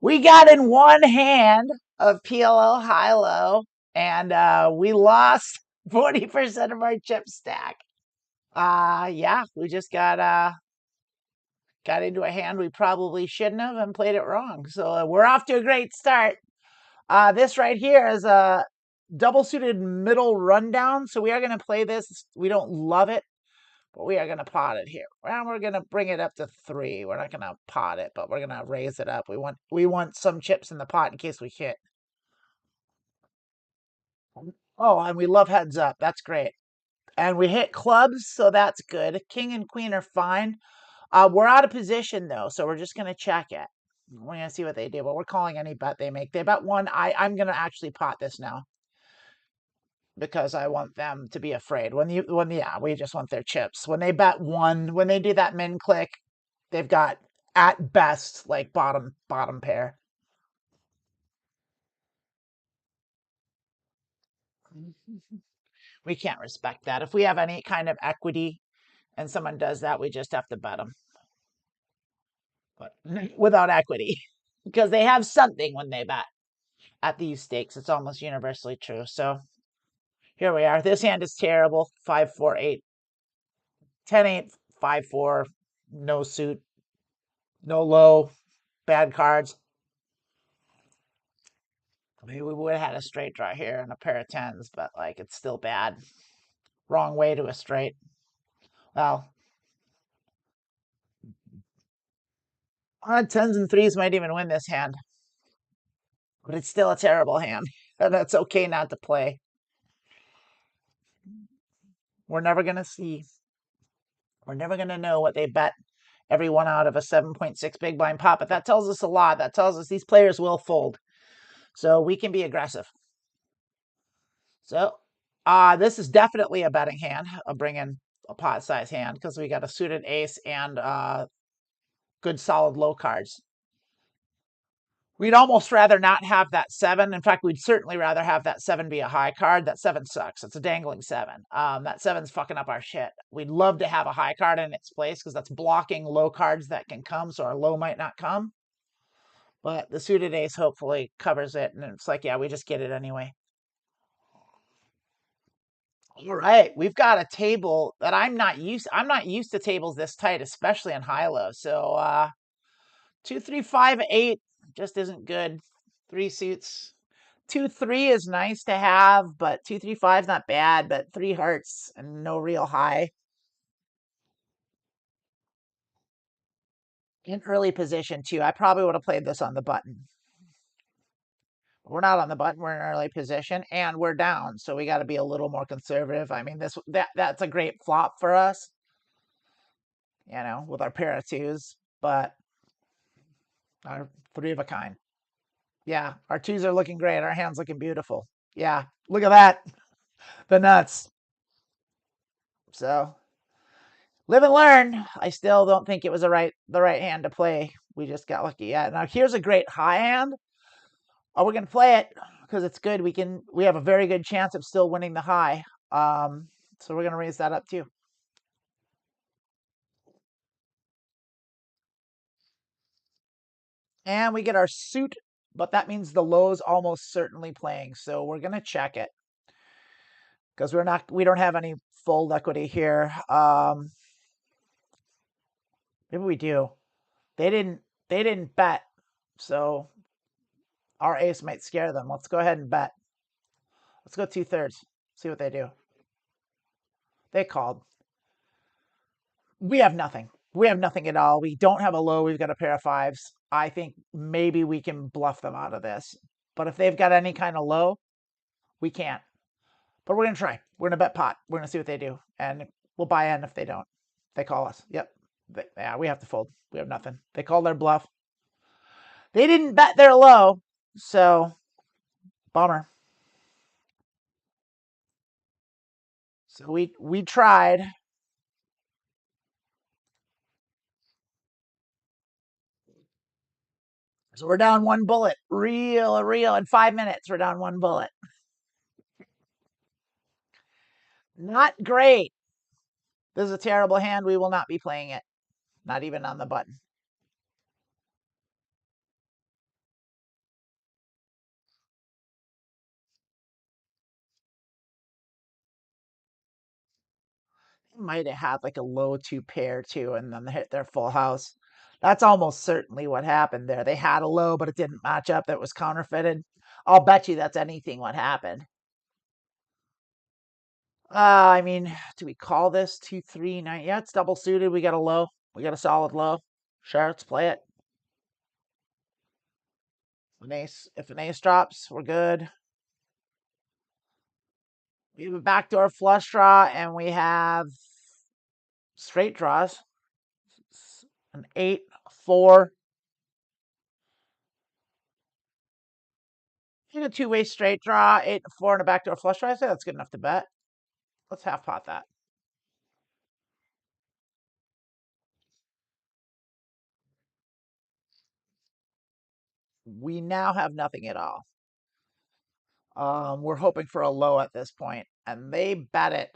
We got in one hand of PLO Hi-Lo, and we lost 40% of our chip stack. Yeah, we just got into a hand we probably shouldn't have and played it wrong. So we're off to a great start. This right here is a double suited middle rundown. So we are going to play this. We don't love it, but we are going to pot it here. And we're going to bring it up to 3. We're not going to pot it, but we're going to raise it up. We want some chips in the pot in case we hit. Oh, and we love heads up. That's great. And we hit clubs, so that's good. King and queen are fine. We're out of position, though, so we're just going to check it. We're going to see what they do, but we're calling any bet they make. They bet 1. I'm going to actually pot this now because I want them to be afraid. Yeah, we just want their chips. When they bet 1, when they do that min click, they've got, at best, like bottom pair. We can't respect that. If we have any kind of equity and someone does that, we just have to bet them. But without equity, because they have something when they bet at these stakes. It's almost universally true. So here we are. This hand is terrible. 5, 4, 8, 10, 8, 5, 4, no suit, no low, bad cards. Maybe we would have had a straight draw here and a pair of 10s, but like it's still bad. Wrong way to a straight. Well, 10s and 3s might even win this hand, but it's still a terrible hand, and that's okay not to play. We're never going to see. We're never going to know what they bet every one out of a 7.6 big blind pot, but that tells us a lot. That tells us these players will fold. So we can be aggressive. So this is definitely a betting hand. I'll bring in a pot size hand because we got a suited ace and good solid low cards. We'd almost rather not have that 7. In fact, we'd certainly rather have that 7 be a high card. That 7 sucks. It's a dangling 7. That 7's fucking up our shit. We'd love to have a high card in its place because that's blocking low cards that can come, so our low might not come. But the suited ace hopefully covers it, and it's like, yeah, we just get it anyway. All right, we've got a table that I'm not used to tables this tight, especially in Hi-Lo. So 2, 3, 5, 8 just isn't good. 3 suits. 2, 3 is nice to have, but 2, 3, 5 is not bad, but 3 hearts and no real high. In early position too. I probably would have played this on the button. We're not on the button, we're in early position, and we're down, so we got to be a little more conservative. I mean, that's a great flop for us, you know, with our pair of 2s, but our 3 of a kind. Yeah, our 2s are looking great. Our hand's looking beautiful. Yeah, look at that. The nuts. So live and learn. I still don't think it was the right hand to play. We just got lucky. Yeah. Now here's a great high hand. Oh, we're gonna play it because it's good. We have a very good chance of still winning the high. So we're gonna raise that up too. And we get our suit, but that means the low's almost certainly playing. So we're gonna check it because we don't have any fold equity here. Maybe we do. They didn't bet, so our ace might scare them. Let's go ahead and bet. Let's go 2/3. See what they do. They called. We have nothing. We have nothing at all. We don't have a low. We've got a pair of 5s. I think maybe we can bluff them out of this. But if they've got any kind of low, we can't. But we're going to try. We're going to bet pot. We're going to see what they do. And we'll buy in if they don't. They call us. Yep. Yeah, we have to fold. We have nothing. They called their bluff. They didn't bet their low. So, bummer. So we tried. So we're down 1 bullet. Real. In 5 minutes, we're down 1 bullet. Not great. This is a terrible hand. We will not be playing it. Not even on the button. might have had like a low 2 pair too, and then they hit their full house. That's almost certainly what happened there. They had a low, but it didn't match up. That was counterfeited. I'll bet you that's anything what happened. I mean, do we call this 2-3-9? Yeah, it's double suited. We got a low. We got a solid low. Sure, let's play it. If an ace drops, we're good. We have a backdoor flush draw, and we have straight draws. An 8, 4. In a two-way straight draw, 8 and 4 and a backdoor flush draw. I say that's good enough to bet. Let's half pot that. We now have nothing at all. We're hoping for a low at this point, and they bet it,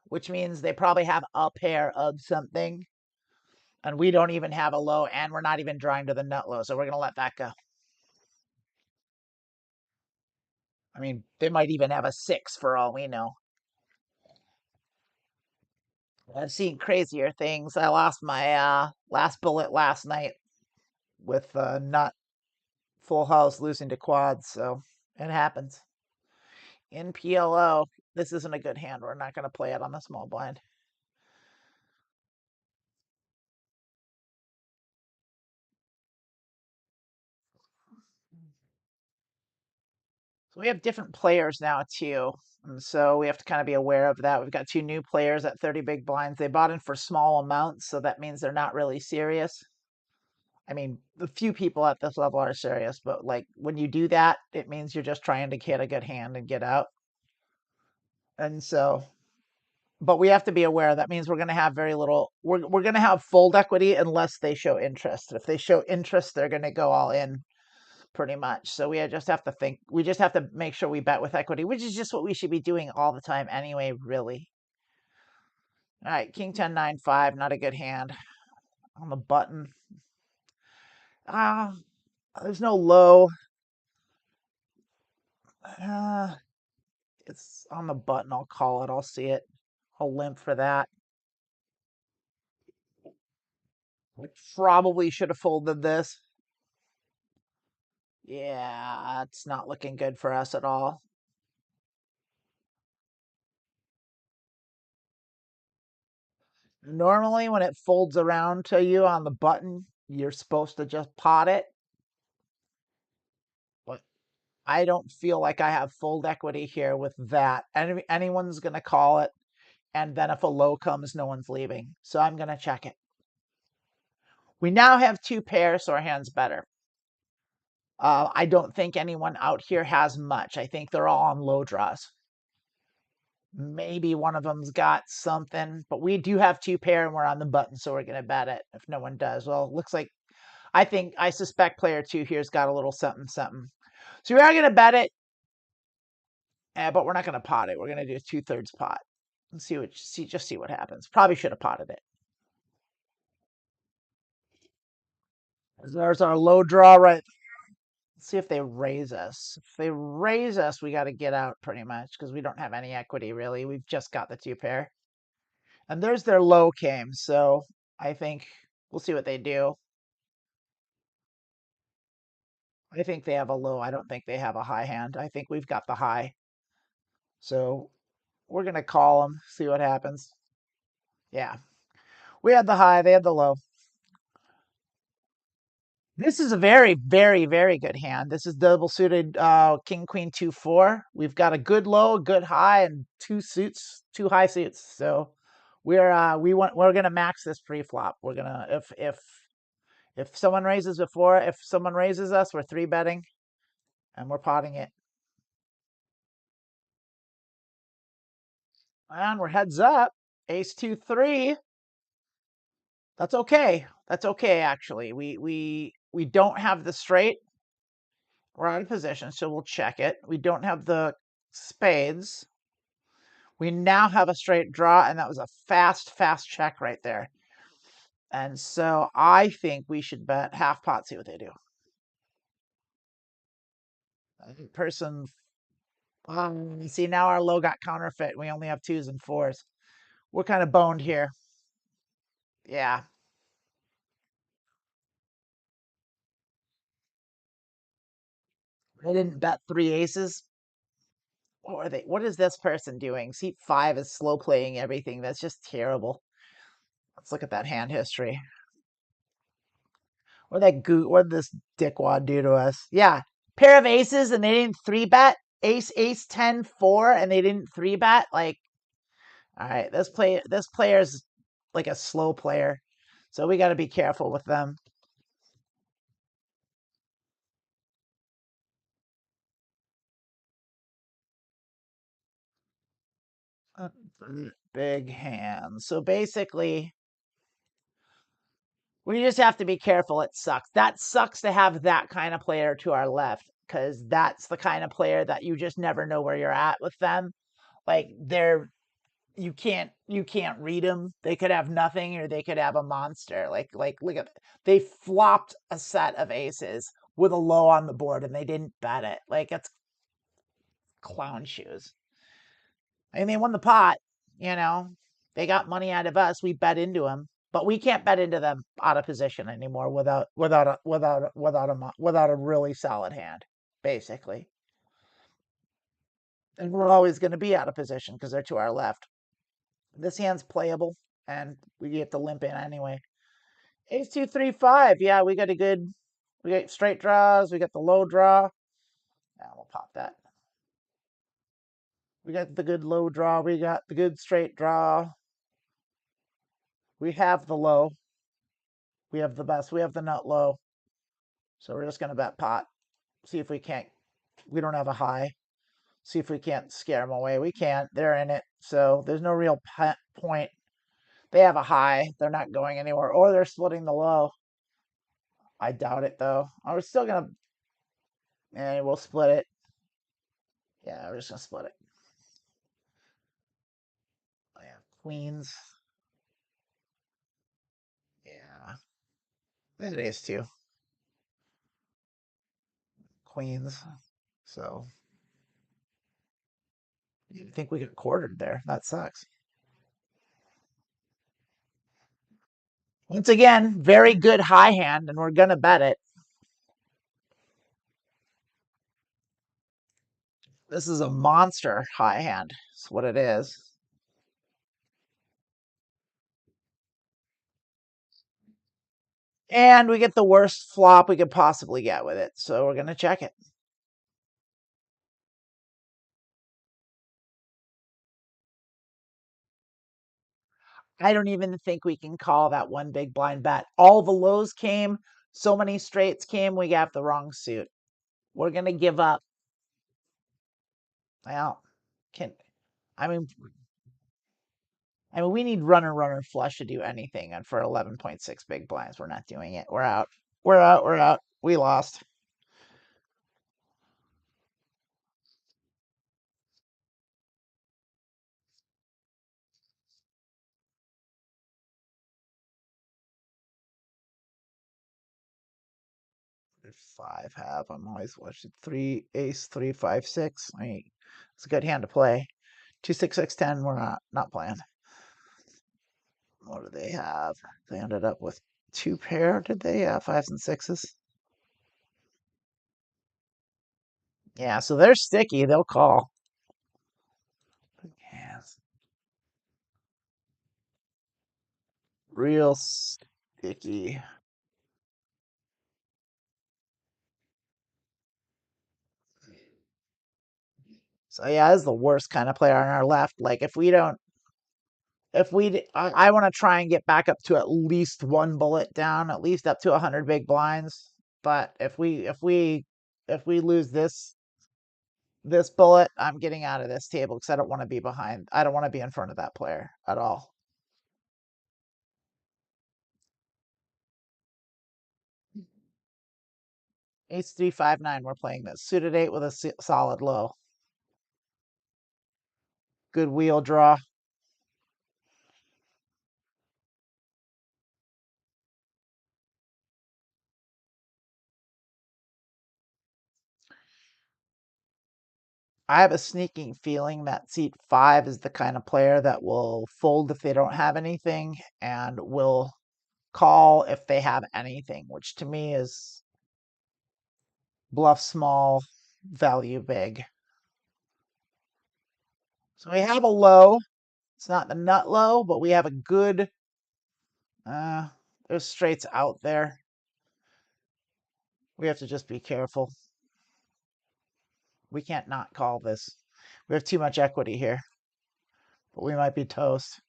which means they probably have a pair of something, and we don't even have a low, and we're not even drawing to the nut low, so we're going to let that go. I mean, they might even have a 6 for all we know. I've seen crazier things. I lost my last bullet last night with nut full house losing to quads, so it happens. In PLO, this isn't a good hand. We're not going to play it on the small blind. So we have different players now too, and so we have to kind of be aware of that. We've got 2 new players at 30 big blinds. They bought in for small amounts, so that means they're not really serious. I mean, the few people at this level are serious, but like when you do that, it means you're just trying to get a good hand and get out. And so, but we have to be aware that means we're going to have very little. We're going to have fold equity unless they show interest. If they show interest, they're going to go all in pretty much. So we just have to think. We just have to make sure we bet with equity, which is just what we should be doing all the time anyway. Really. All right, King 10 9 5, not a good hand on the button. There's no low. It's on the button. I'll call it. I'll see it. I'll limp for that. I probably should have folded this. Yeah, it's not looking good for us at all. Normally, when it folds around to you on the button, you're supposed to just pot it. But I don't feel like I have fold equity here with that. Anyone's going to call it. And then if a low comes, no one's leaving. So I'm going to check it. We now have 2 pairs, so our hand's better. I don't think anyone out here has much. I think they're all on low draws. Maybe one of them's got something, but we do have 2 pair and we're on the button, so we're going to bet it if no one does. Well, it looks like I suspect player 2 here's got a little something, something. So we are going to bet it, but we're not going to pot it. We're going to do a 2/3 pot and see what happens. Probably should have potted it. There's our low draw right. Let's see if they raise us. If they raise us, we got to get out pretty much because we don't have any equity really. We've just got the 2 pair. And there's their low came, so I think we'll see what they do. I think they have a low. I don't think they have a high hand. I think we've got the high. So we're going to call them, see what happens. Yeah. We had the high, they had the low. This is a very, very, very good hand. This is double suited King, Queen, 2, 4. We've got a good low, a good high, and 2 suits, 2 high suits. So we're gonna max this pre-flop. We're gonna if someone raises if someone raises us, we're 3 betting and we're potting it. And we're heads up. Ace 2 3. That's okay. That's okay actually. We don't have the straight. We're out of position, so we'll check it. We don't have the spades. We now have a straight draw, and that was a fast check right there. And so I think we should bet half pot, see what they do. Person, see, now our low got counterfeit. We only have 2s and 4s. We're kind of boned here. Yeah. They didn't bet three aces. What are they? What is this person doing? Seat 5 is slow playing everything. That's just terrible. Let's look at that hand history. What did this dickwad do to us? Yeah. Pair of aces and they didn't three bet. Ace 10 4 and they didn't three bet. Like, all right, this player's like a slow player. So we got to be careful with them. Big hands. So basically, we just have to be careful. It sucks. That sucks to have that kind of player to our left because that's the kind of player that you just never know where you're at with them. Like you can't read them. They could have nothing or they could have a monster. Like look at they flopped a set of aces with a low on the board and they didn't bet it. Like it's clown shoes. I mean, they won the pot, you know. They got money out of us. We bet into them, but we can't bet into them out of position anymore without a really solid hand, basically. And we're always going to be out of position because they're to our left. This hand's playable, and we get to limp in anyway. Ace 2 3 5. Yeah, we got a good. We got straight draws. We got the low draw. Yeah, we'll pop that. We got the good low draw. We got the good straight draw. We have the low. We have the best. We have the nut low. So we're just going to bet pot. See if we can't. We don't have a high. See if we can't scare them away. We can't. They're in it. So there's no real point. They have a high. They're not going anywhere. Or they're splitting the low. I doubt it, though. We're still going to. And we'll split it. Yeah, we're just going to split it. I have queens. Yeah. That is too. Queens. So you think we got quartered there. That sucks. Once again, very good high hand, and we're going to bet it. This is a monster high hand. That's what it is. And we get the worst flop we could possibly get with it. So we're going to check it. I don't even think we can call that one big blind bet. All the lows came, so many straights came, we got the wrong suit. We're going to give up. Well, can I mean we need runner flush to do anything, and for 11.6 big blinds, we're not doing it. We're out. We're out. We're out. We lost. Five have. I'm always watching three ace 3 5 6. It's a good hand to play. 2 6 6 10. We're not playing. What do they have? They ended up with two pair. Did they? Yeah, fives and sixes. Yeah, so they're sticky. They'll call. Yes. Real sticky. So yeah, this is the worst kind of player on our left. Like if we don't, I want to try and get back up to at least one bullet down, at least up to 100 big blinds. But if we lose this bullet, I'm getting out of this table because I don't want to be behind. I don't want to be in front of that player at all. Ace 3 5 9. We're playing this suited 8 with a solid low. Good wheel draw. I have a sneaking feeling that seat 5 is the kind of player that will fold if they don't have anything and will call if they have anything, which to me is bluff small, value big. So we have a low. It's not the nut low, but we have a good, there's straights out there. We have to just be careful. We can't not call this. We have too much equity here, but we might be toast.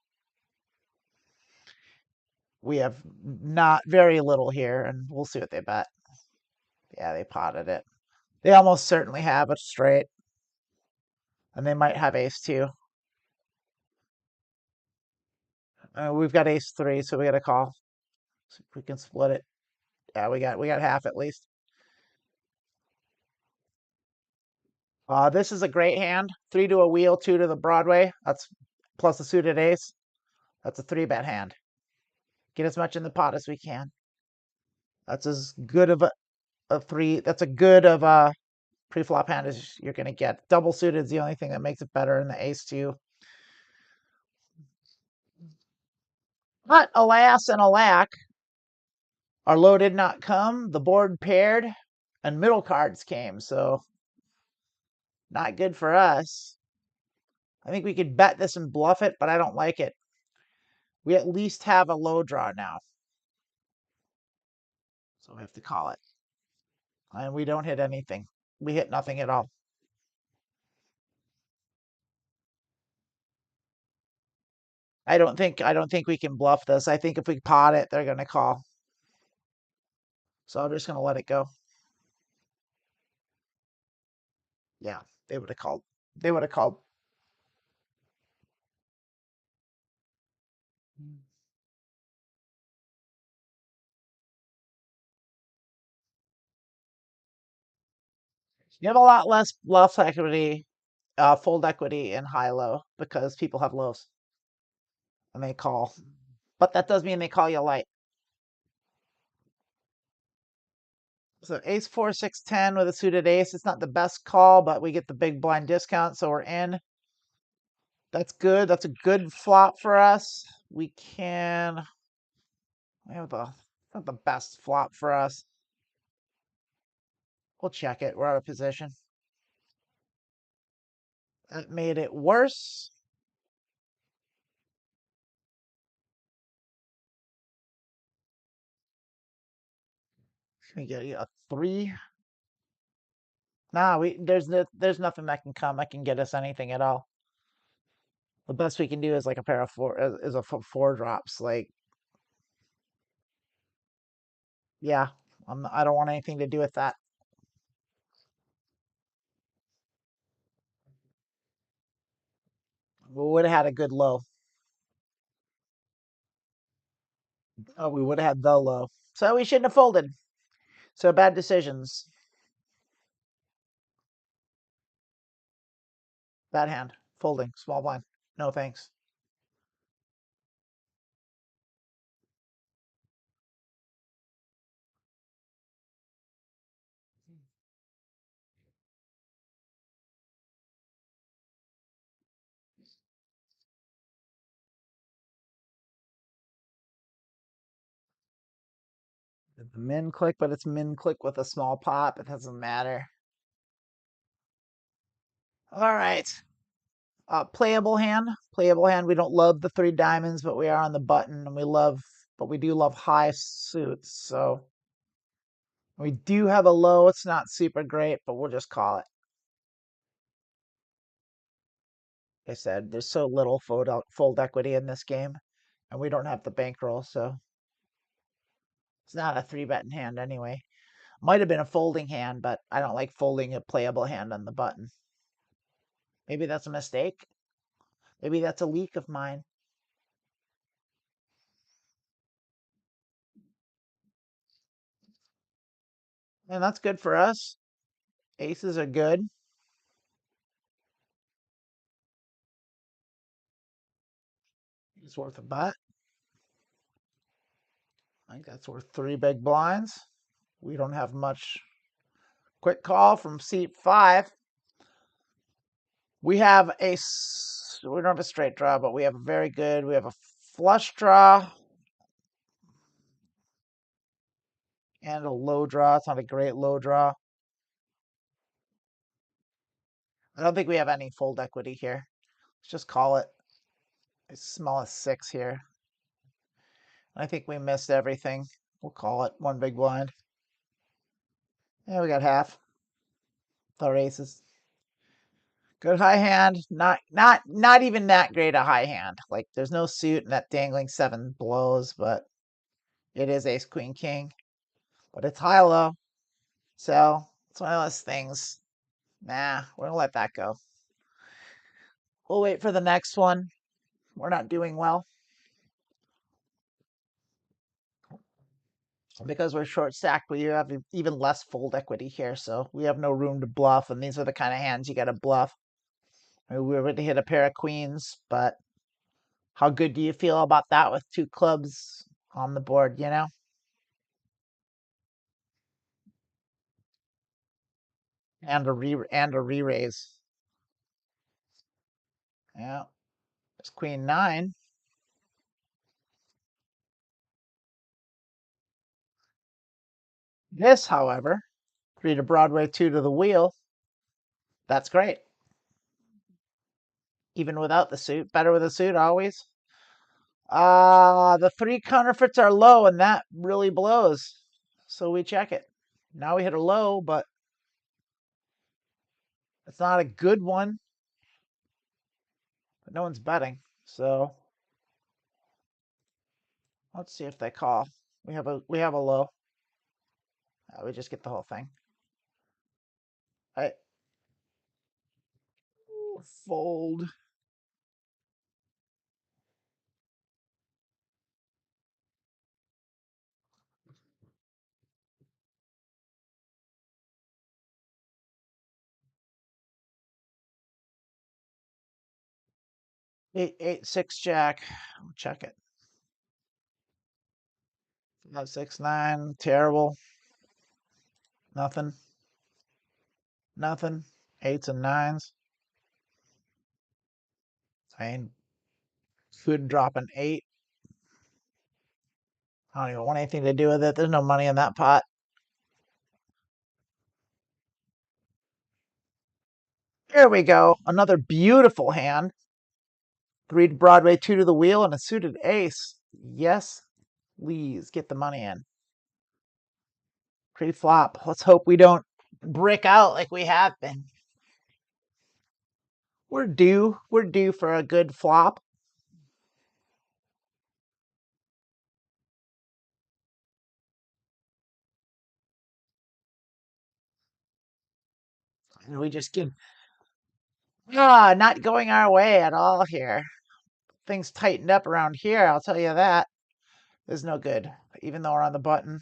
We have not very little here, and we'll see what they bet. Yeah, they potted it. They almost certainly have a straight, and they might have ace two. We've got ace three, so we got to call. See if we can split it. Yeah, we got half at least. This is a great hand. 3 to a wheel, 2 to the Broadway. That's plus a suited ace. That's a 3-bet hand. Get as much in the pot as we can. That's as good of a three. That's a good of a pre-flop hand as you're going to get. Double suited is the only thing that makes it better in the ace two. But alas and alack, our low did not come. The board paired, and middle cards came. So not good for us. I think we could bet this and bluff it, but I don't like it. We at least have a low draw now. So we have to call it. And we don't hit anything. We hit nothing at all. I don't think we can bluff this. I think if we pot it, they're gonna call. So I'm just gonna let it go. Yeah, they would have called. They would have called. You have a lot less bluff equity, fold equity in high-low because people have lows and they call. But that does mean they call you light. So ace four, six, 10 with a suited ace. It's not the best call, but we get the big blind discount, so we're in. That's good. That's a good flop for us. We can. We have the not the best flop for us. We'll check it. We're out of position. That made it worse. We get a 3. Nah, there's nothing that can come that can get us anything at all. The best we can do is like a pair of four is a 4 drops. Like, yeah, I don't want anything to do with that. We would have had a good low. Oh, we would have had the low. So we shouldn't have folded. So bad decisions. Bad hand. Folding. Small blind. No thanks. The min click, but it's min click with a small pop. It doesn't matter. All right. Playable hand. Playable hand. We don't love the 3 diamonds, but we are on the button, and we do love high suits. So we do have a low. It's not super great, but we'll just call it. Like I said, there's so little fold equity in this game, and we don't have the bankroll, so it's not a 3-bet hand anyway. Might have been a folding hand, but I don't like folding a playable hand on the button. Maybe that's a mistake. Maybe that's a leak of mine. And that's good for us. Aces are good. It's worth a bet. I think that's worth 3 big blinds. We don't have much. Quick call from seat 5. We have we don't have a straight draw, but we have a very good, we have a flush draw and a low draw. It's not a great low draw. I don't think we have any fold equity here. Let's just call it as small as 6 here. I think we missed everything. We'll call it one big blind. Yeah, we got half. Our aces. Good high hand. Not even that great a high hand. Like there's no suit and that dangling 7 blows, but it is ace queen king. But it's high-low. So it's one of those things. Nah, we're gonna let that go. We'll wait for the next one. We're not doing well. Because we're short stacked, we have even less fold equity here, so we have no room to bluff, and these are the kind of hands you gotta bluff. I mean, we already hit a pair of queens, but how good do you feel about that with 2 clubs on the board, you know? And a re-raise. Yeah. It's queen 9. This, however, 3 to Broadway, 2 to the wheel. That's great. Even without the suit. Better with a suit always. The 3 counterfeits are low, and that really blows. So we check it. Now we hit a low, but it's not a good one. But no one's betting. So let's see if they call. We have a low. We just get the whole thing. All right. Fold. Eight, 6 jack. We'll check it. 5, 6, 9. Terrible. Nothing. Nothing. 8s and 9s. I mean, could drop an 8. I don't even want anything to do with it. There's no money in that pot. There we go. Another beautiful hand. 3 to Broadway, 2 to the wheel, and a suited ace. Yes, please get the money in. Pre-flop. Let's hope we don't brick out like we have been. We're due. We're due for a good flop. And we just get not going our way at all here. Things tightened up around here, I'll tell you that. Is no good. Even though we're on the button.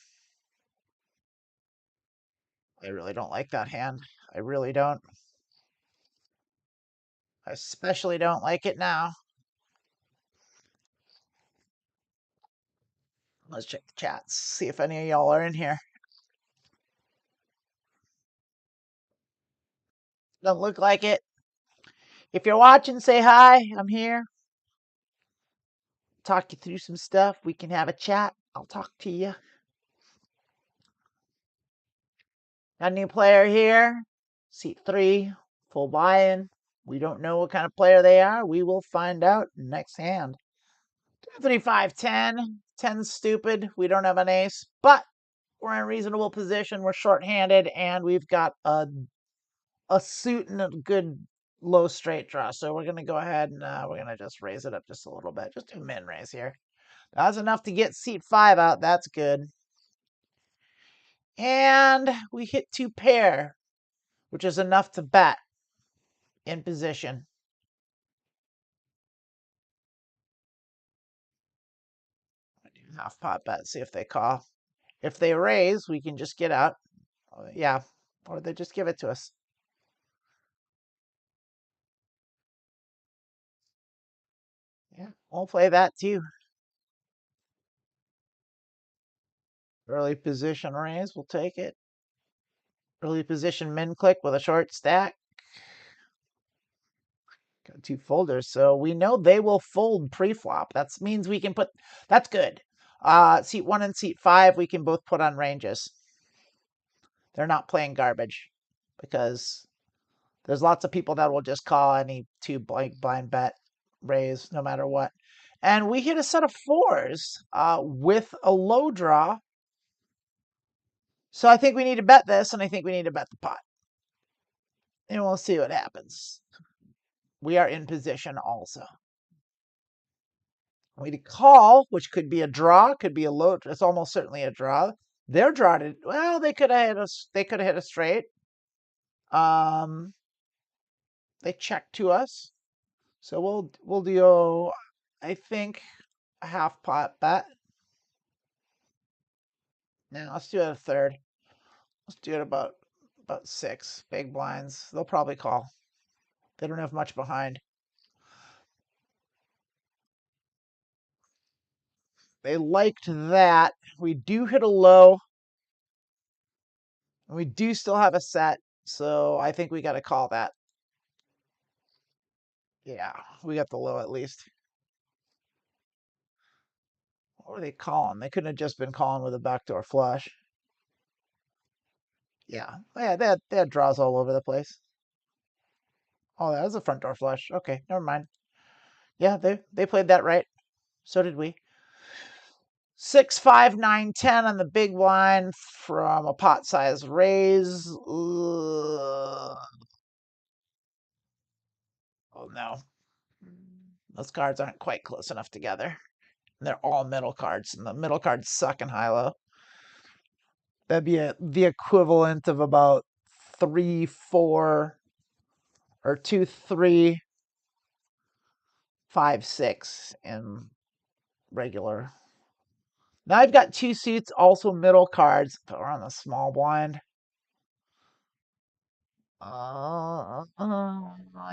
I really don't like that hand. I really don't. I especially don't like it now. Let's check the chats. See if any of y'all are in here. Don't look like it. If you're watching, say hi. I'm here. Talk you through some stuff. We can have a chat. I'll talk to you. Got a new player here. Seat 3. Full buy-in. We don't know what kind of player they are. We will find out next hand. 2, 3, 5, 10. 10's stupid. We don't have an ace, but we're in a reasonable position. We're short-handed, and we've got a suit and a good low straight draw. So we're going to go ahead and we're going to just raise it up just a little bit. Just do a min raise here. That's enough to get seat 5 out. That's good. And we hit 2 pair, which is enough to bet in position. Half pot bet, see if they call. If they raise, we can just get out. Yeah, or they just give it to us. Yeah, we'll play that too. Early position raise, we'll take it. Early position min click with a short stack. 2 folders, so we know they will fold pre-flop. That means we can put, that's good. Seat 1 and seat 5, we can both put on ranges. They're not playing garbage because there's lots of people that will just call any 2 blind bet raise no matter what. And we hit a set of 4s with a low draw. So I think we need to bet this, and I think we need to bet the pot. And we'll see what happens. We are in position also. We call, which could be a draw, could be a low. It's almost certainly a draw. Their draw did well. They could have hit us. They could have hit a straight. They checked to us, so we'll do. I think a half pot bet. Now let's do it a third. Let's do it about 6 big blinds. They'll probably call. They don't have much behind. They liked that. We do hit a low. And we do still have a set, so I think we got to call that. Yeah, we got the low at least. What were they calling? They couldn't have just been calling with a backdoor flush. Yeah, they had draws all over the place. Oh, that was a front door flush. Okay, never mind. Yeah, they played that right. So did we. 6, 5, 9, 10 on the big blind from a pot size raise. Ugh. Oh no. Those cards aren't quite close enough together. They're all middle cards, and the middle cards suck in high-low. That'd be the equivalent of about 3, 4, or 2, 3, 5, 6 in regular. Now I've got 2 suits, also middle cards, but we're on the small blind.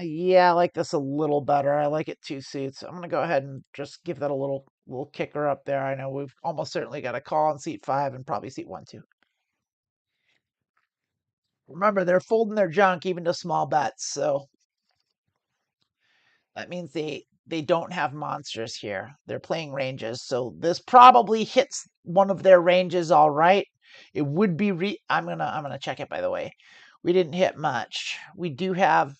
Yeah, I like this a little better. I like it 2 suits. I'm gonna go ahead and just give that a little kicker up there. I know we've almost certainly got a call on seat 5 and probably seat 1 too. Remember, they're folding their junk even to small bets, so that means they don't have monsters here. They're playing ranges, so this probably hits one of their ranges all right. It would be I'm gonna check it, by the way. We didn't hit much. We do have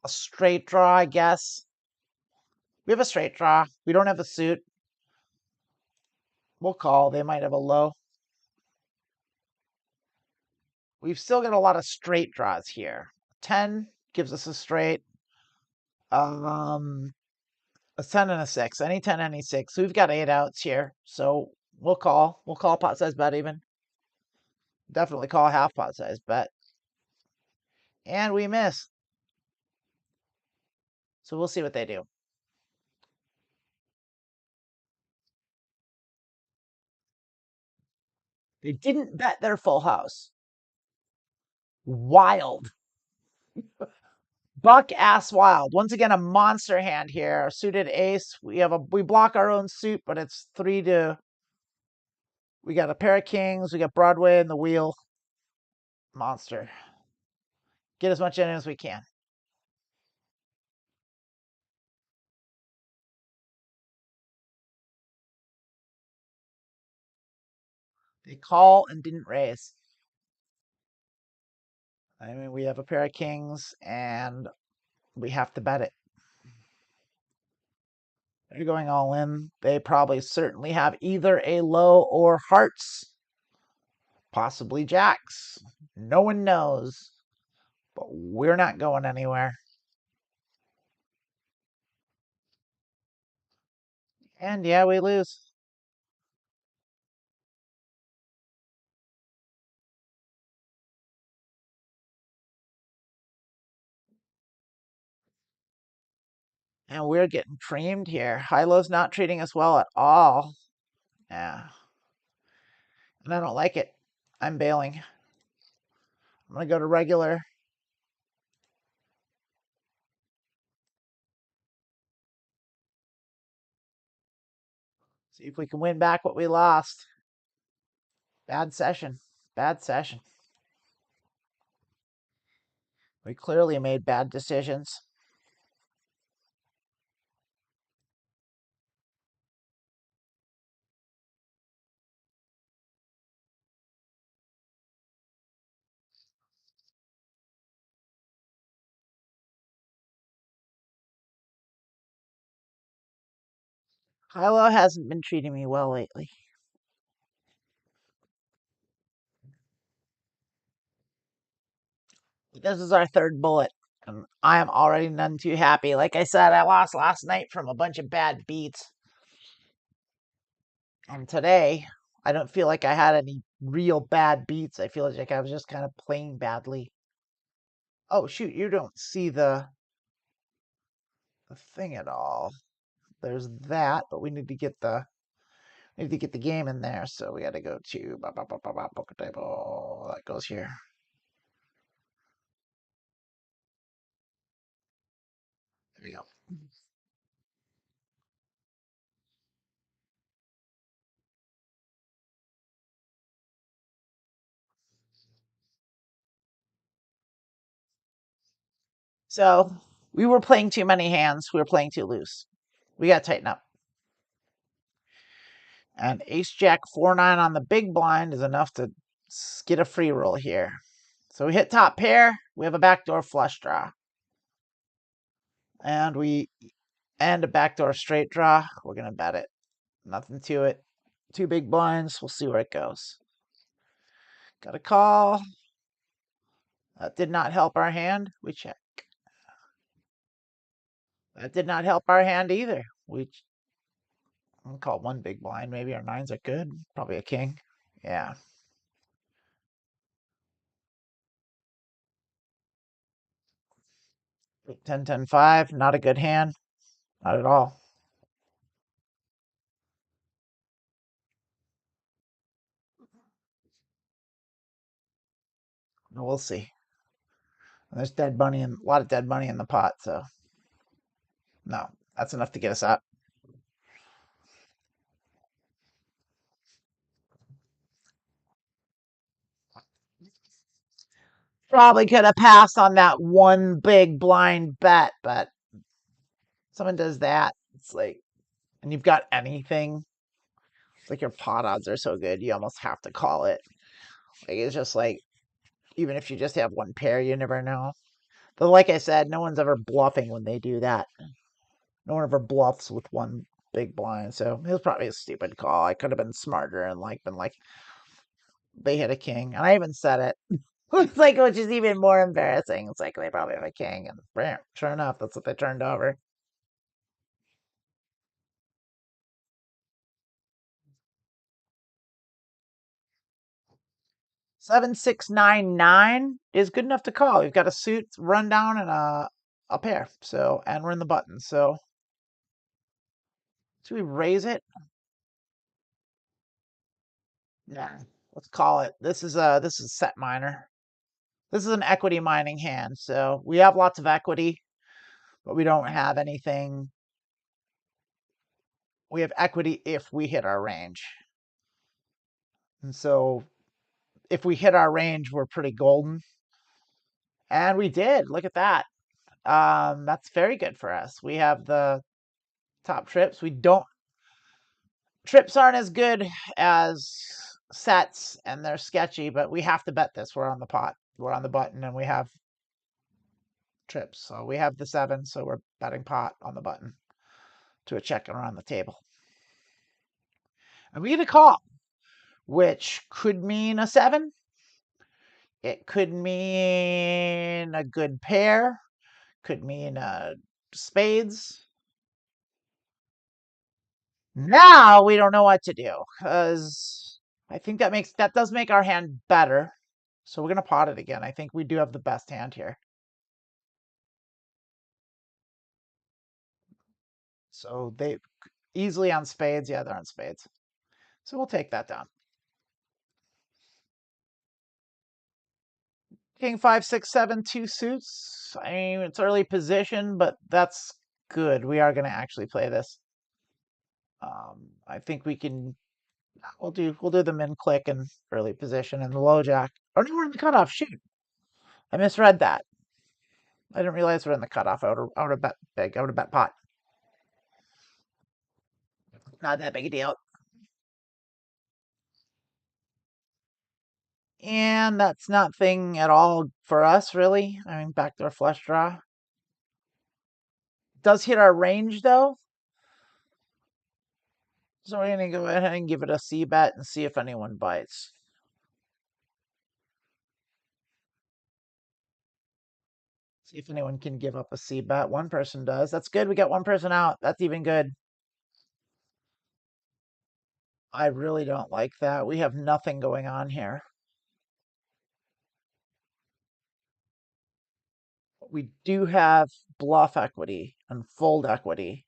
a straight draw, I guess. We have a straight draw. We don't have a suit. We'll call. They might have a low. We've still got a lot of straight draws here. 10 gives us a straight. A 10 and a 6. Any 10, any 6. So we've got 8 outs here. So we'll call. We'll call pot size bet even. Definitely call a half pot size bet. And we miss. So we'll see what they do. They didn't bet their full house. Wild. Buck ass wild. Once again, a monster hand here. Suited ace. We block our own suit, but it's 3 to. We got a pair of kings. We got Broadway and the wheel. Monster. Get as much in as we can. They call and didn't raise. I mean, we have a pair of kings and we have to bet it. They're going all in. They probably certainly have either a low or hearts, possibly jacks. No one knows, but we're not going anywhere. And yeah, we lose. And we're getting creamed here. Hi-Lo's not treating us well at all. Yeah. And I don't like it. I'm bailing. I'm going to go to regular. See if we can win back what we lost. Bad session. Bad session. We clearly made bad decisions. Hi-Lo hasn't been treating me well lately. This is our third bullet, and I am already none too happy. Like I said, I lost last night from a bunch of bad beats. And today, I don't feel like I had any real bad beats. I feel like I was just kind of playing badly. Oh, shoot, you don't see the thing at all. There's that, but we need to get the game in there. So we got to go to poker table. That goes here. There we go. So we were playing too many hands. We were playing too loose. We got to tighten up. And ace jack 4-9 on the big blind is enough to get a free roll here. So we hit top pair. We have a backdoor flush draw. And a backdoor straight draw. We're going to bet it. Nothing to it. Two big blinds. We'll see where it goes. Got a call. That did not help our hand. We check. That did not help our hand either. I'll call one big blind. Maybe our nines are good. Probably a king. Yeah. 10, 10, 5. Not a good hand. Not at all. We'll see. There's dead money and a lot of dead money in the pot, so no, that's enough to get us up. Probably could have passed on that one big blind bet, but someone does that. It's like, and you've got anything. It's like your pot odds are so good, you almost have to call it. Like it's just like, even if you just have one pair, you never know. But like I said, no one's ever bluffing when they do that. No one ever bluffs with one big blind, so it was probably a stupid call. I could have been smarter and been like, they hit a king, and I even said it. It's like, which is even more embarrassing. It's like they probably have a king, and bam, sure enough, that's what they turned over. 7699 is good enough to call. We've got a suit, rundown, and a pair. So, and we're in the button. So, should we raise it? Nah, let's call it. This is set minor. This is an equity mining hand. So we have lots of equity, but we don't have anything. We have equity if we hit our range. And so if we hit our range, we're pretty golden. And we did. Look at that. That's very good for us. We have the top trips. We don't trips aren't as good as sets, and they're sketchy, but we have to bet this. We're on the pot. We're on the button, and we have trips. So we have the 7, so we're betting pot on the button to a check and around the table. And we get a call, which could mean a 7. It could mean a good pair. Could mean spades. Now we don't know what to do, because I think that does make our hand better. So we're gonna pot it again. I think we do have the best hand here. So they easily on spades. Yeah, they're on spades. So we'll take that down. King 5, 6, 7, 2 suits. I mean, it's early position, but that's good. We are gonna actually play this. I think we can. We'll do the min click and early position and the low jack. Oh no, we're in the cutoff. Shoot, I misread that. I didn't realize we're in the cutoff. I would have bet big. I would have bet pot. Not that big a deal. And that's nothing at all for us, really. I mean, backdoor flush draw. Does hit our range, though. So we're gonna go ahead and give it a C bet and see if anyone bites. See if anyone can give up a C bet. One person does. That's good. We got one person out. That's even good. I really don't like that. We have nothing going on here. We do have bluff equity and fold equity.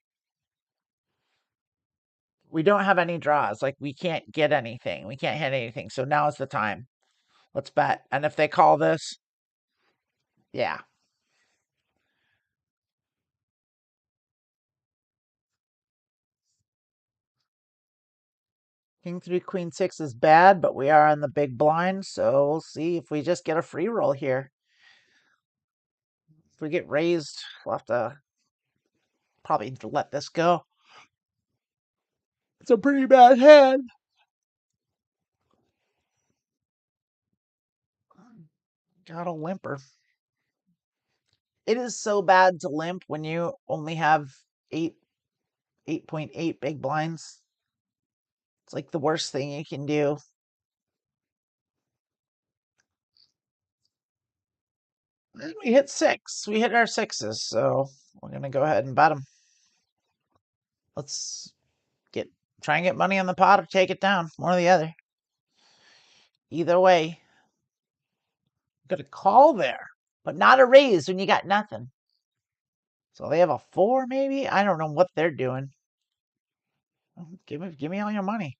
We don't have any draws. Like, we can't get anything. We can't hit anything. So now is the time. Let's bet. And if they call this, yeah. King 3, Queen 6 is bad, but we are on the big blind. So we'll see if we just get a free roll here. If we get raised, we'll have to probably let this go. It's a pretty bad hand. Got a limper. It is so bad to limp when you only have 8.8 big blinds. It's like the worst thing you can do. And we hit 6. We hit our 6s, so we're gonna go ahead and bet them. Let's try and get money on the pot or take it down. One or the other. Either way. Got a call there, but not a raise when you got nothing. So they have a 4, maybe? I don't know what they're doing. Give me all your money.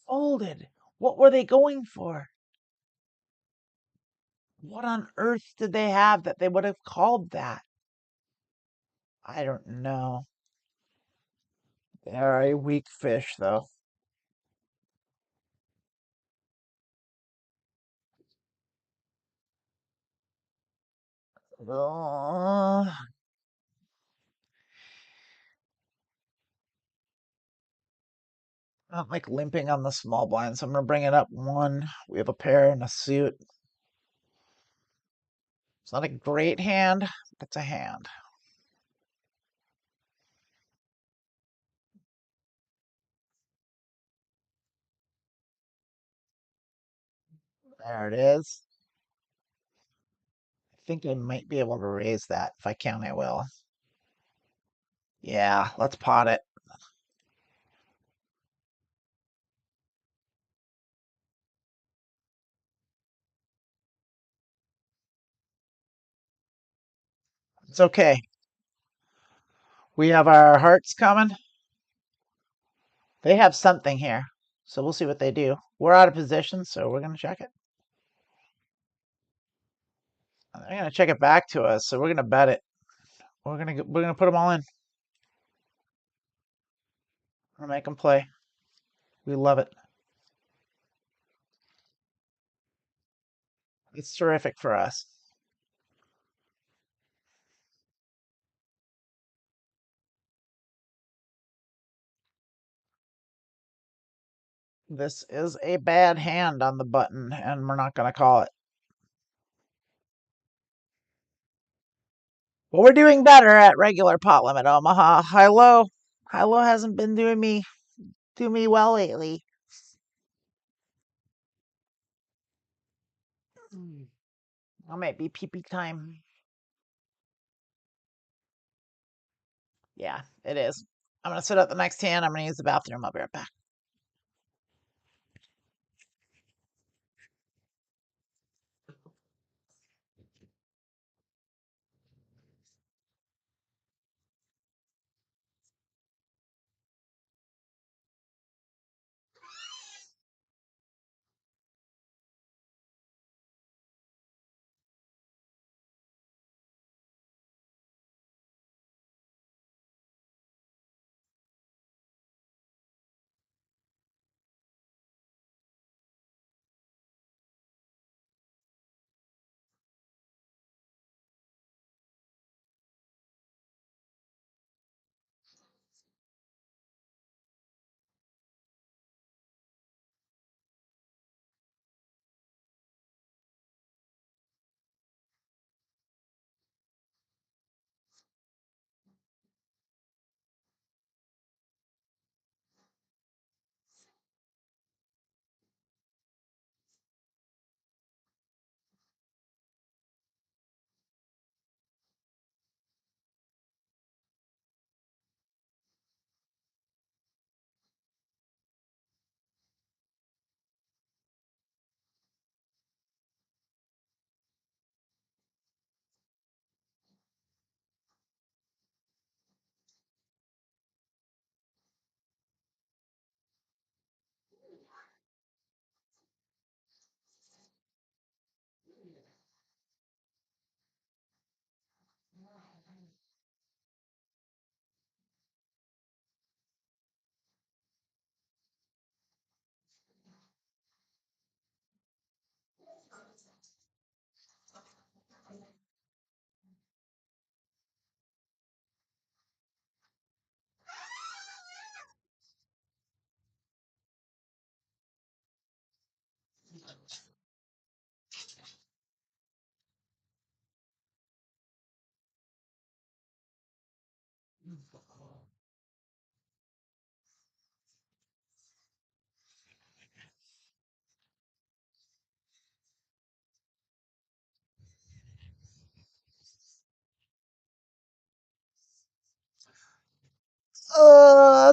Folded. What were they going for? What on earth did they have that they would have called that? I don't know. They are a weak fish, though. Uh, I don't like limping on the small blind, so I'm going to bring it up 1. We have a pair and a suit. It's not a great hand, but it's a hand. There it is. I think I might be able to raise that. If I can, I will. Yeah, let's pot it. It's okay. We have our hearts coming. They have something here. So we'll see what they do. We're out of position, so we're going to check it. They're going to check it back to us, so we're going to bet it. We're going to put them all in. We're going to make them play. We love it. It's terrific for us. This is a bad hand on the button, and we're not going to call it. But we're doing better at regular Pot Limit Omaha. Hi-Lo. Hi-Lo hasn't been doing me well lately. It might be pee-pee time. Yeah, it is. I'm going to sit at the next hand. I'm going to use the bathroom. I'll be right back.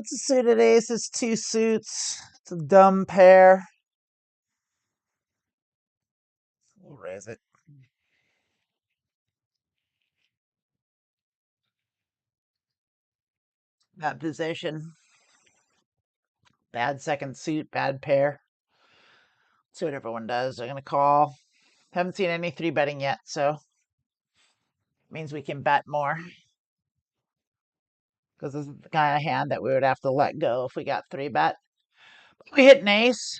It's a suited ace. It's two suits. It's a dumb pair. We'll raise it. That position. Bad second suit, bad pair. See what everyone does. They're going to call. Haven't seen any three betting yet, so means we can bet more. Because this is the kind of hand that we would have to let go if we got three bet. We hit an ace.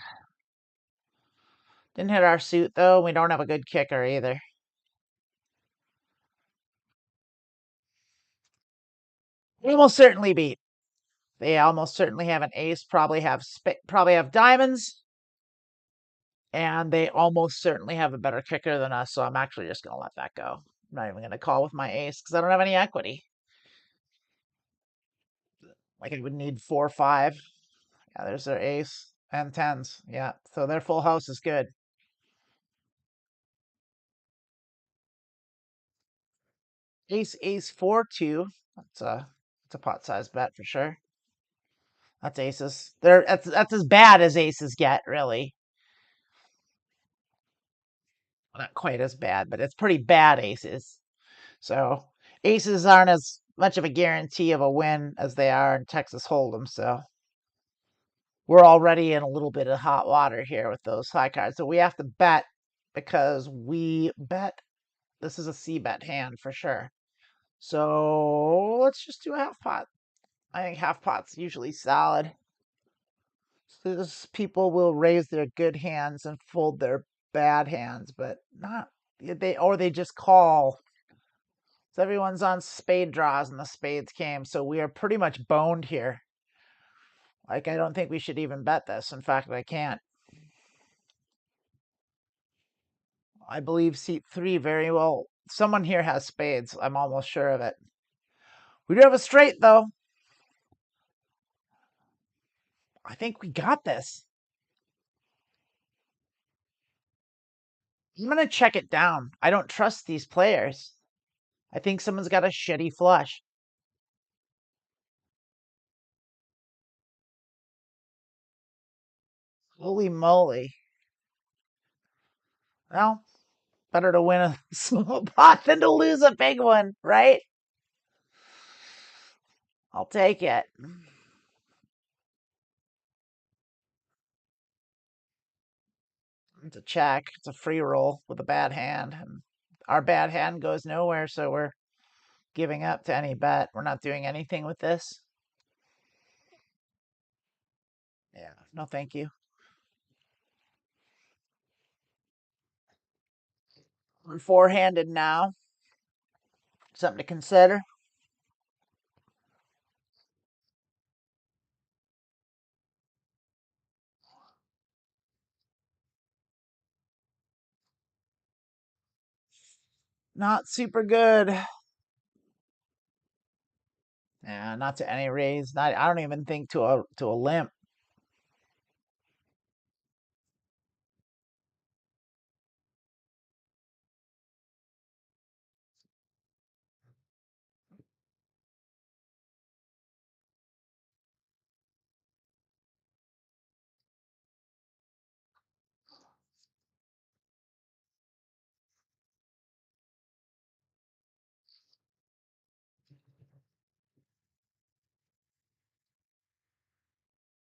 Didn't hit our suit, though. We don't have a good kicker either. We will certainly beat. They almost certainly have an ace, probably have diamonds, and they almost certainly have a better kicker than us, so I'm actually just going to let that go. I'm not even going to call with my ace because I don't have any equity. Like, I would need 4 or 5. Yeah, there's their ace and tens. Yeah, so their full house is good. Ace, ace, 4, 2. That's a pot size bet for sure. That's aces. That's as bad as aces get, really. Well, not quite as bad, but it's pretty bad aces. So aces aren't as much of a guarantee of a win as they are in Texas Hold'em. So we're already in a little bit of hot water here with those high cards. So we have to bet because we bet. This is a C bet hand for sure. So let's just do a half pot. I think half pot's usually solid. These people will raise their good hands and fold their bad hands, but not they just call. So everyone's on spade draws and the spades came, so we are pretty much boned here. Like, I don't think we should even bet this. In fact, I can't. I believe seat 3 very well. Someone here has spades. I'm almost sure of it. We do have a straight, though. I think we got this. I'm going to check it down. I don't trust these players. I think someone's got a shitty flush. Holy moly. Well, better to win a small pot than to lose a big one, right? I'll take it. It's a check. It's a free roll with a bad hand. And our bad hand goes nowhere, so we're giving up to any bet. We're not doing anything with this. Yeah, no thank you. We're four-handed now. Something to consider. Not super good. Yeah, not to any raise. Not I don't even think to a limp.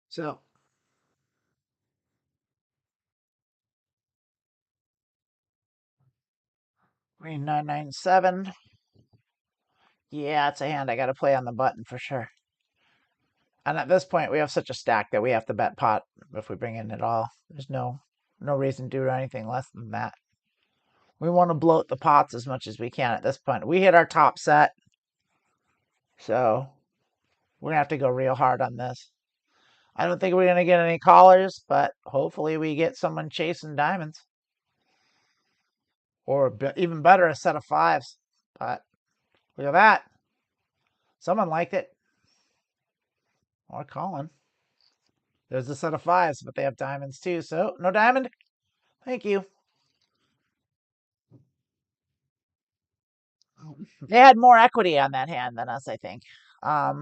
So Green 997. Yeah, it's a hand I got to play on the button for sure. And at this point, we have such a stack that we have to bet pot if we bring in at all. There's no reason to do anything less than that. We want to bloat the pots as much as we can at this point. We hit our top set, so we're gonna have to go real hard on this. I don't think we're gonna get any callers, but hopefully we get someone chasing diamonds, or even better, a set of fives. But look at that. Someone liked it. Or Colin. There's a set of fives, but they have diamonds too. So no diamond. Thank you. They had more equity on that hand than us, I think. I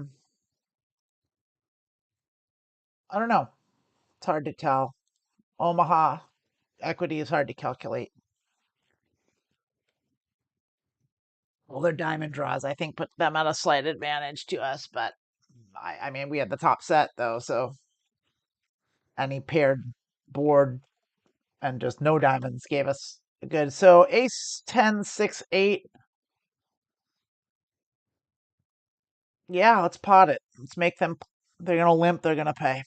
don't know. It's hard to tell. Omaha equity is hard to calculate. Well, their diamond draws, I think, put them at a slight advantage to us. But I mean, we had the top set though, so any paired board and just no diamonds gave us a good. So ace 10, 6, 8. Yeah, let's pot it. Let's make them. They're gonna limp. They're gonna pay.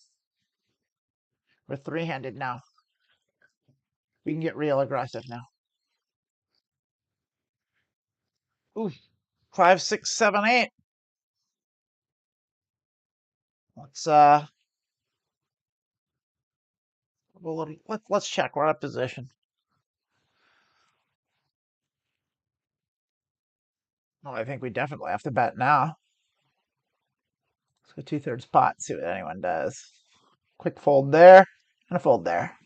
We're three-handed now. We can get real aggressive now. Ooh, 5, 6, 7, 8. Let's let's check. We're out of position. Well, I think we definitely have to bet now. Let's go 2/3 pot. See what anyone does. Quick fold there and a fold there.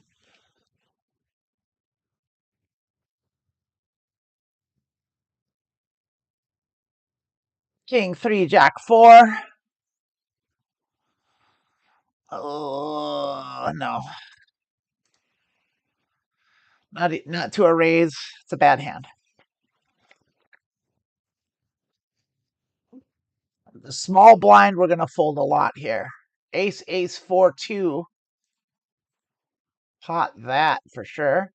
King 3, Jack 4. Oh no, not to a raise. It's a bad hand. The small blind, we're gonna fold a lot here. Ace, ace, 4, 2. Pot that for sure.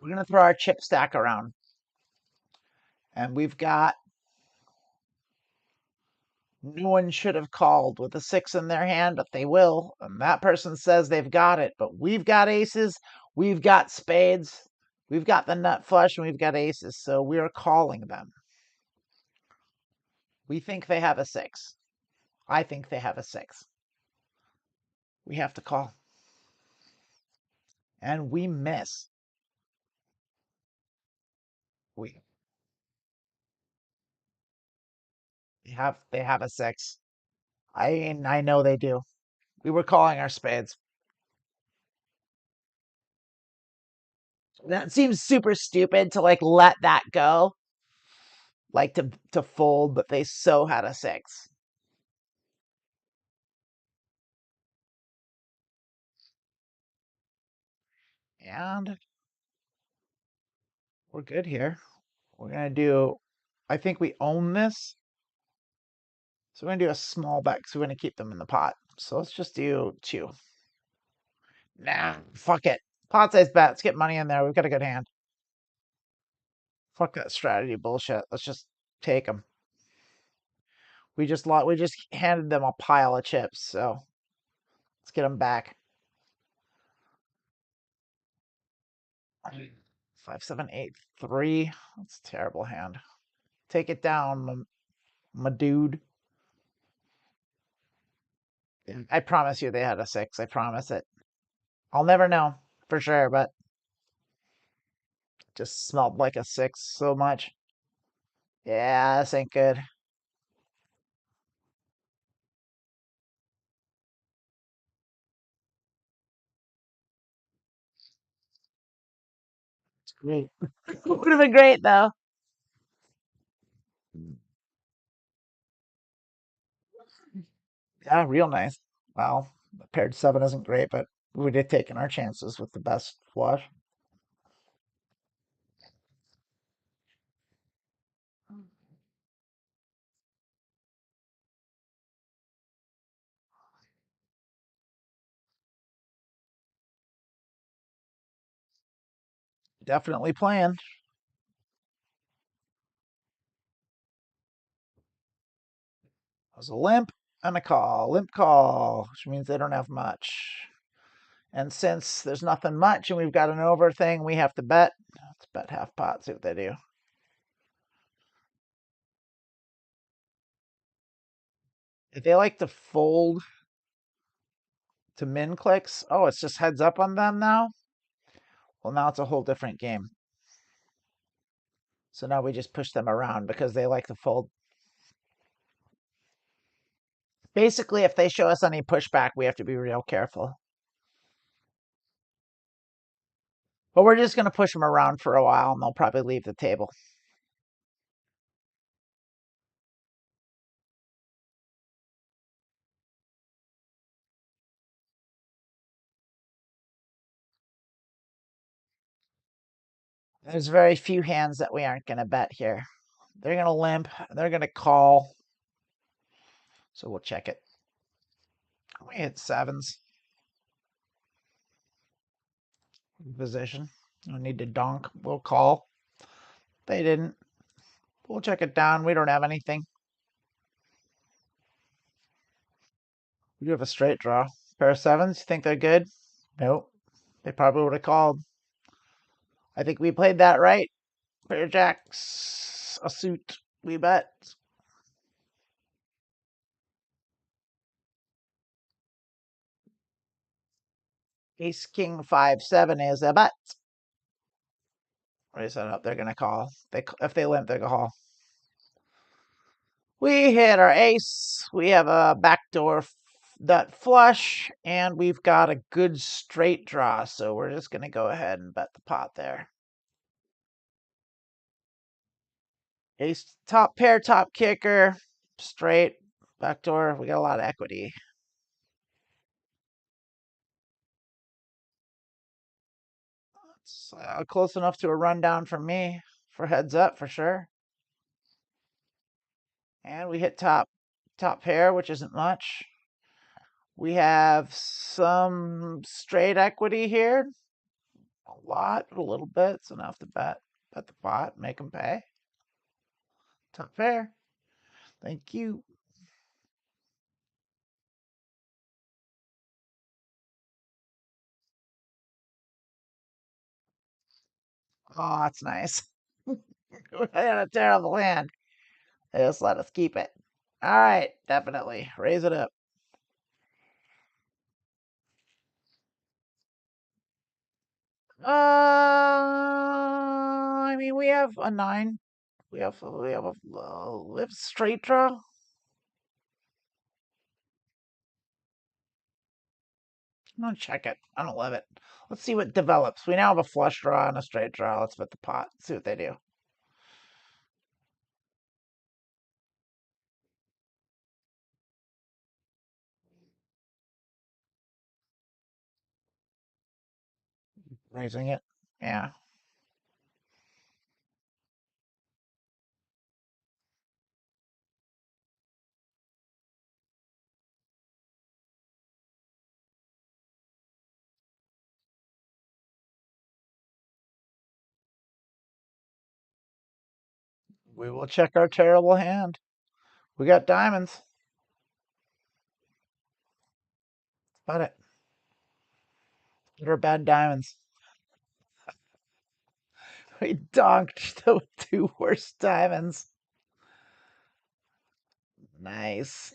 We're gonna throw our chip stack around, and we've got. No one should have called with a 6 in their hand, but they will. And that person says they've got it. But we've got aces, we've got spades, we've got the nut flush, and we've got aces. So we're calling them. We think they have a 6. I think they have a 6. We have to call. And we miss. We they have a 6. I know they do. We were calling our spades. That seems super stupid to like let that go. Like to fold, but they so had a 6. And we're good here. We're going to do, I think we own this. So we're going to do a small bet because we're going to keep them in the pot. So let's just do 2. Nah, fuck it. Pot size bet. Let's get money in there. We've got a good hand. Fuck that strategy bullshit. Let's just take them. We just handed them a pile of chips. So let's get them back. 5, 7, 8, 3. That's a terrible hand. Take it down, my dude. I promise you they had a 6. I promise it. I'll never know for sure, but just smelled like a 6 so much. Yeah, this ain't good. It's great. Would have been great though. Yeah, real nice. Well, the paired 7 isn't great, but we did taken our chances with the best flush. Definitely playing. It was a limp and a call. Limp call, which means they don't have much. And since there's nothing much and we've got an over thing, we have to bet. Let's bet half pot, see what they do. If they like to fold to min clicks, oh, it's just heads up on them now? Well, now it's a whole different game. So now we just push them around because they like to fold. Basically, if they show us any pushback, we have to be real careful. But we're just going to push them around for a while, and they'll probably leave the table. There's very few hands that we aren't going to bet here. They're going to limp. They're going to call. So we'll check it. We hit sevens. Position. No need to donk. We'll call. They didn't. We'll check it down. We don't have anything. We do have a straight draw. Pair of sevens. You think they're good? Nope. They probably would have called. I think we played that right. Pair of jacks. A suit. We bet. Ace, king, 5, 7 is a bet. Raise that up. They're going to call. If they limp, they're going to call. We hit our ace. We have a backdoor nut flush, and we've got a good straight draw. So we're just going to go ahead and bet the pot there. Ace, top pair, top kicker, straight, backdoor. We got a lot of equity. It's close enough to a rundown from me for heads up for sure. And we hit top pair, which isn't much. We have some straight equity here. A lot, a little bit. It's enough to bet the pot, make them pay. Top pair. Thank you. Oh, that's nice. We had a terrible hand. They just let us keep it. All right, definitely. Raise it up. I mean, we have a 9. We have a live straight draw. I'm gonna check it. I don't love it. Let's see what develops. We now have a flush draw and a straight draw. Let's bet the pot. See what they do. Raising it. Yeah. We will check our terrible hand. We got diamonds. About it. What are bad diamonds? We donked the 2 worst diamonds. Nice.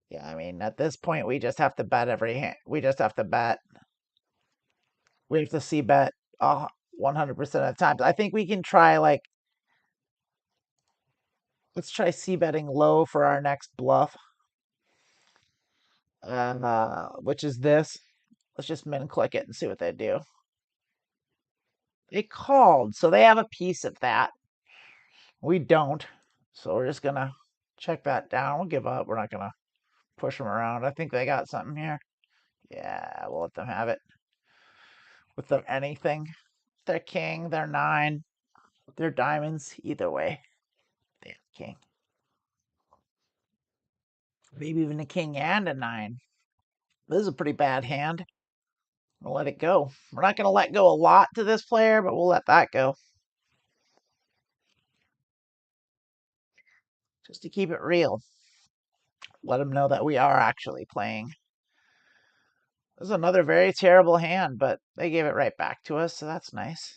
Yeah, I mean, at this point, we just have to bet every hand. We just have to bet. We have to see bet 100% of the time. I think we can try, like, let's try C betting low for our next bluff, which is this. Let's just min click it and see what they do. They called, so they have a piece of that. We don't. So we're just going to check that down. We'll give up. We're not going to push them around. I think they got something here. Yeah, we'll let them have it. With their anything. Their king, their 9, their diamonds, either way. They have king. Maybe even a king and a 9. This is a pretty bad hand. We'll let it go. We're not going to let go a lot to this player, but we'll let that go. Just to keep it real. Let them know that we are actually playing. This is another very terrible hand, but they gave it right back to us, so that's nice.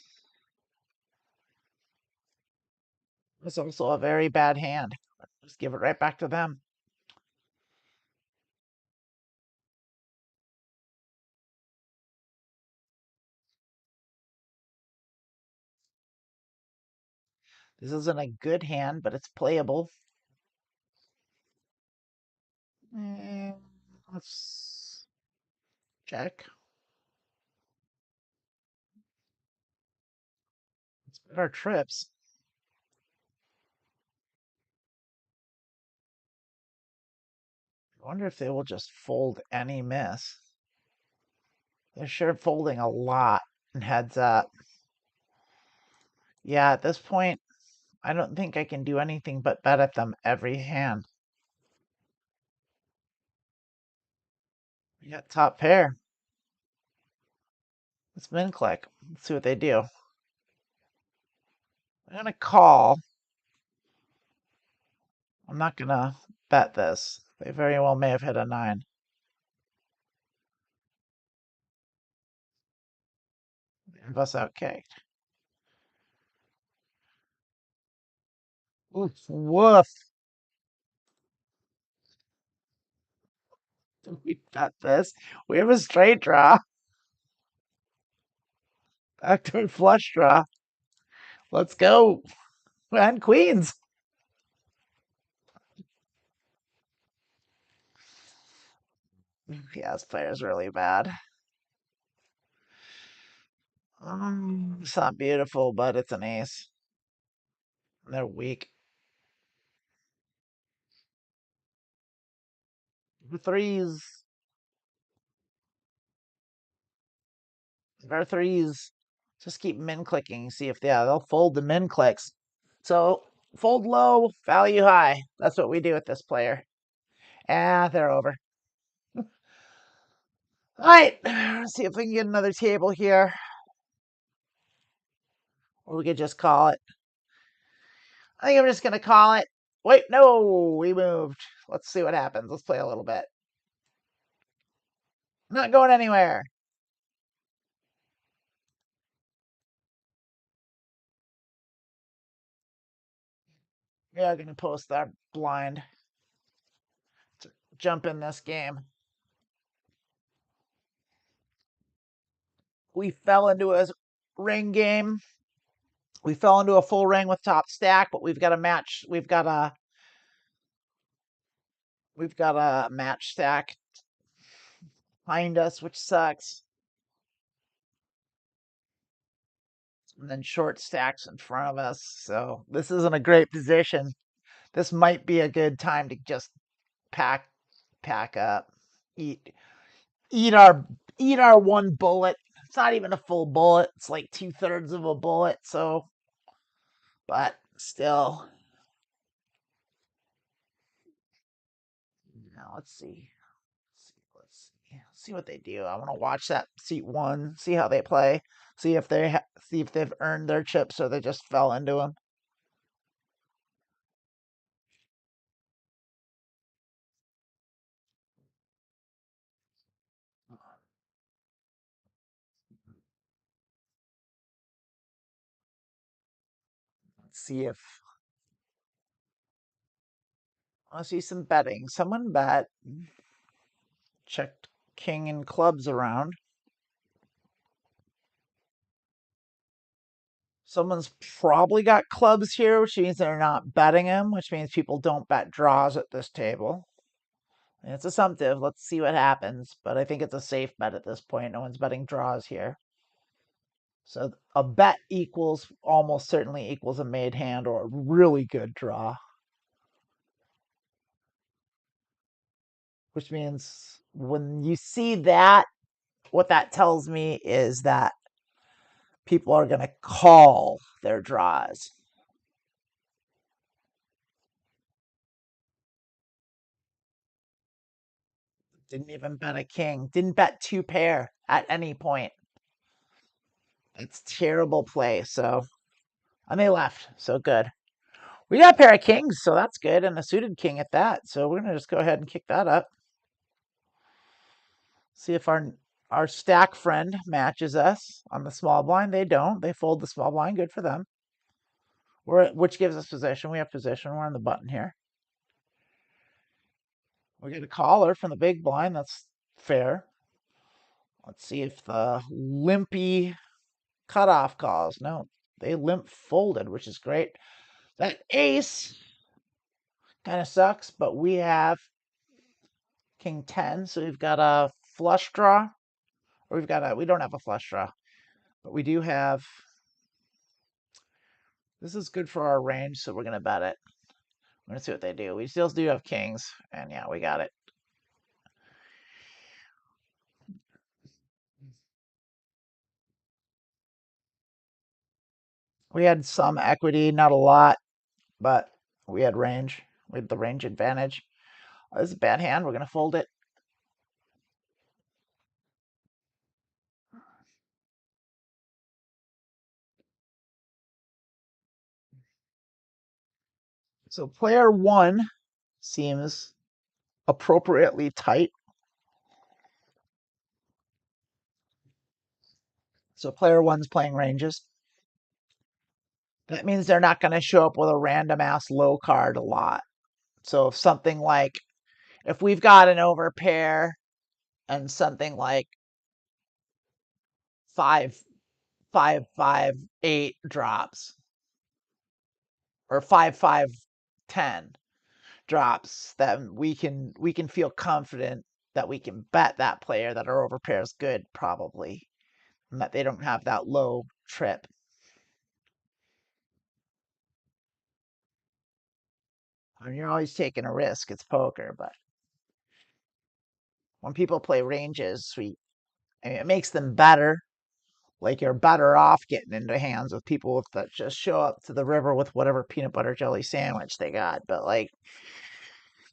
It's also a very bad hand. Just give it right back to them. This isn't a good hand, but it's playable. And let's check. Let's bet our trips. I wonder if they will just fold any miss. They're sure folding a lot and heads up. Yeah, at this point, I don't think I can do anything but bet at them every hand. We got top pair. Let's min click. Let's see what they do. I'm gonna call. I'm not gonna bet this. They very well may have hit a 9. And bust out kicked. Oof, woof. We bet this. We have a straight draw. Backdoor flush draw. Let's go. And queens. Yeah, this player's really bad. It's not beautiful, but it's an ace. They're weak. Threes. They're threes. Just keep min clicking. See if they'll fold the min clicks. So fold low, value high. That's what we do with this player. They're over. All right, let's see if we can get another table here. Or we could just call it. I think I'm just going to call it. Wait, no, we moved. Let's see what happens. Let's play a little bit. Not going anywhere. We are going to post our blind to jump in this game. We fell into a ring game. We fell into a full ring with top stack, but we've got a match. We've got a match stack behind us, which sucks. And then short stacks in front of us. So this isn't a great position. This might be a good time to just pack up, eat our one bullet. It's not even a full bullet. It's like 2/3 of a bullet. So, but still. Now let's see. Let's see what they do. I want to watch that seat one. See how they play. See if they've earned their chips or they just fell into them. Let's see if I see some betting. Someone bet. Checked king and clubs around. Someone's probably got clubs here, which means they're not betting them, which means people don't bet draws at this table. And it's assumptive. Let's see what happens. But I think it's a safe bet at this point. No one's betting draws here. So a bet equals almost certainly equals a made hand or a really good draw. Which means when you see that, what that tells me is that people are going to call their draws. Didn't even bet a king. Didn't bet 2 pair at any point. It's terrible play. So, and they left. So good. We got a pair of kings, so that's good, and a suited king at that. So we're gonna just go ahead and kick that up. See if our stack friend matches us on the small blind. They don't. They fold the small blind. Good for them. Which gives us position. We have position. We're on the button here. We get a caller from the big blind. That's fair. Let's see if the limpy cutoff calls. No, they limp folded, which is great. That ace kind of sucks, but we have king 10, so we've got a flush draw. Or we don't have a flush draw, but we do have, this is good for our range, so we're going to bet it. We're going to see what they do. We still do have kings, and yeah, we got it. We had some equity, not a lot, but we had range. We had the range advantage. This is a bad hand. We're going to fold it. So player 1 seems appropriately tight. So player 1's playing ranges. That means they're not going to show up with a random ass low card a lot. So if something like, if we've got an overpair and something like 5-5-5-8 drops, or 5-5-10 drops, then we can feel confident that we can bet that player that our overpair is good, probably, and that they don't have that low trip. I mean, you're always taking a risk. It's poker, but when people play ranges, I mean, it makes them better. Like, you're better off getting into hands with people that just show up to the river with whatever peanut butter jelly sandwich they got. But, like,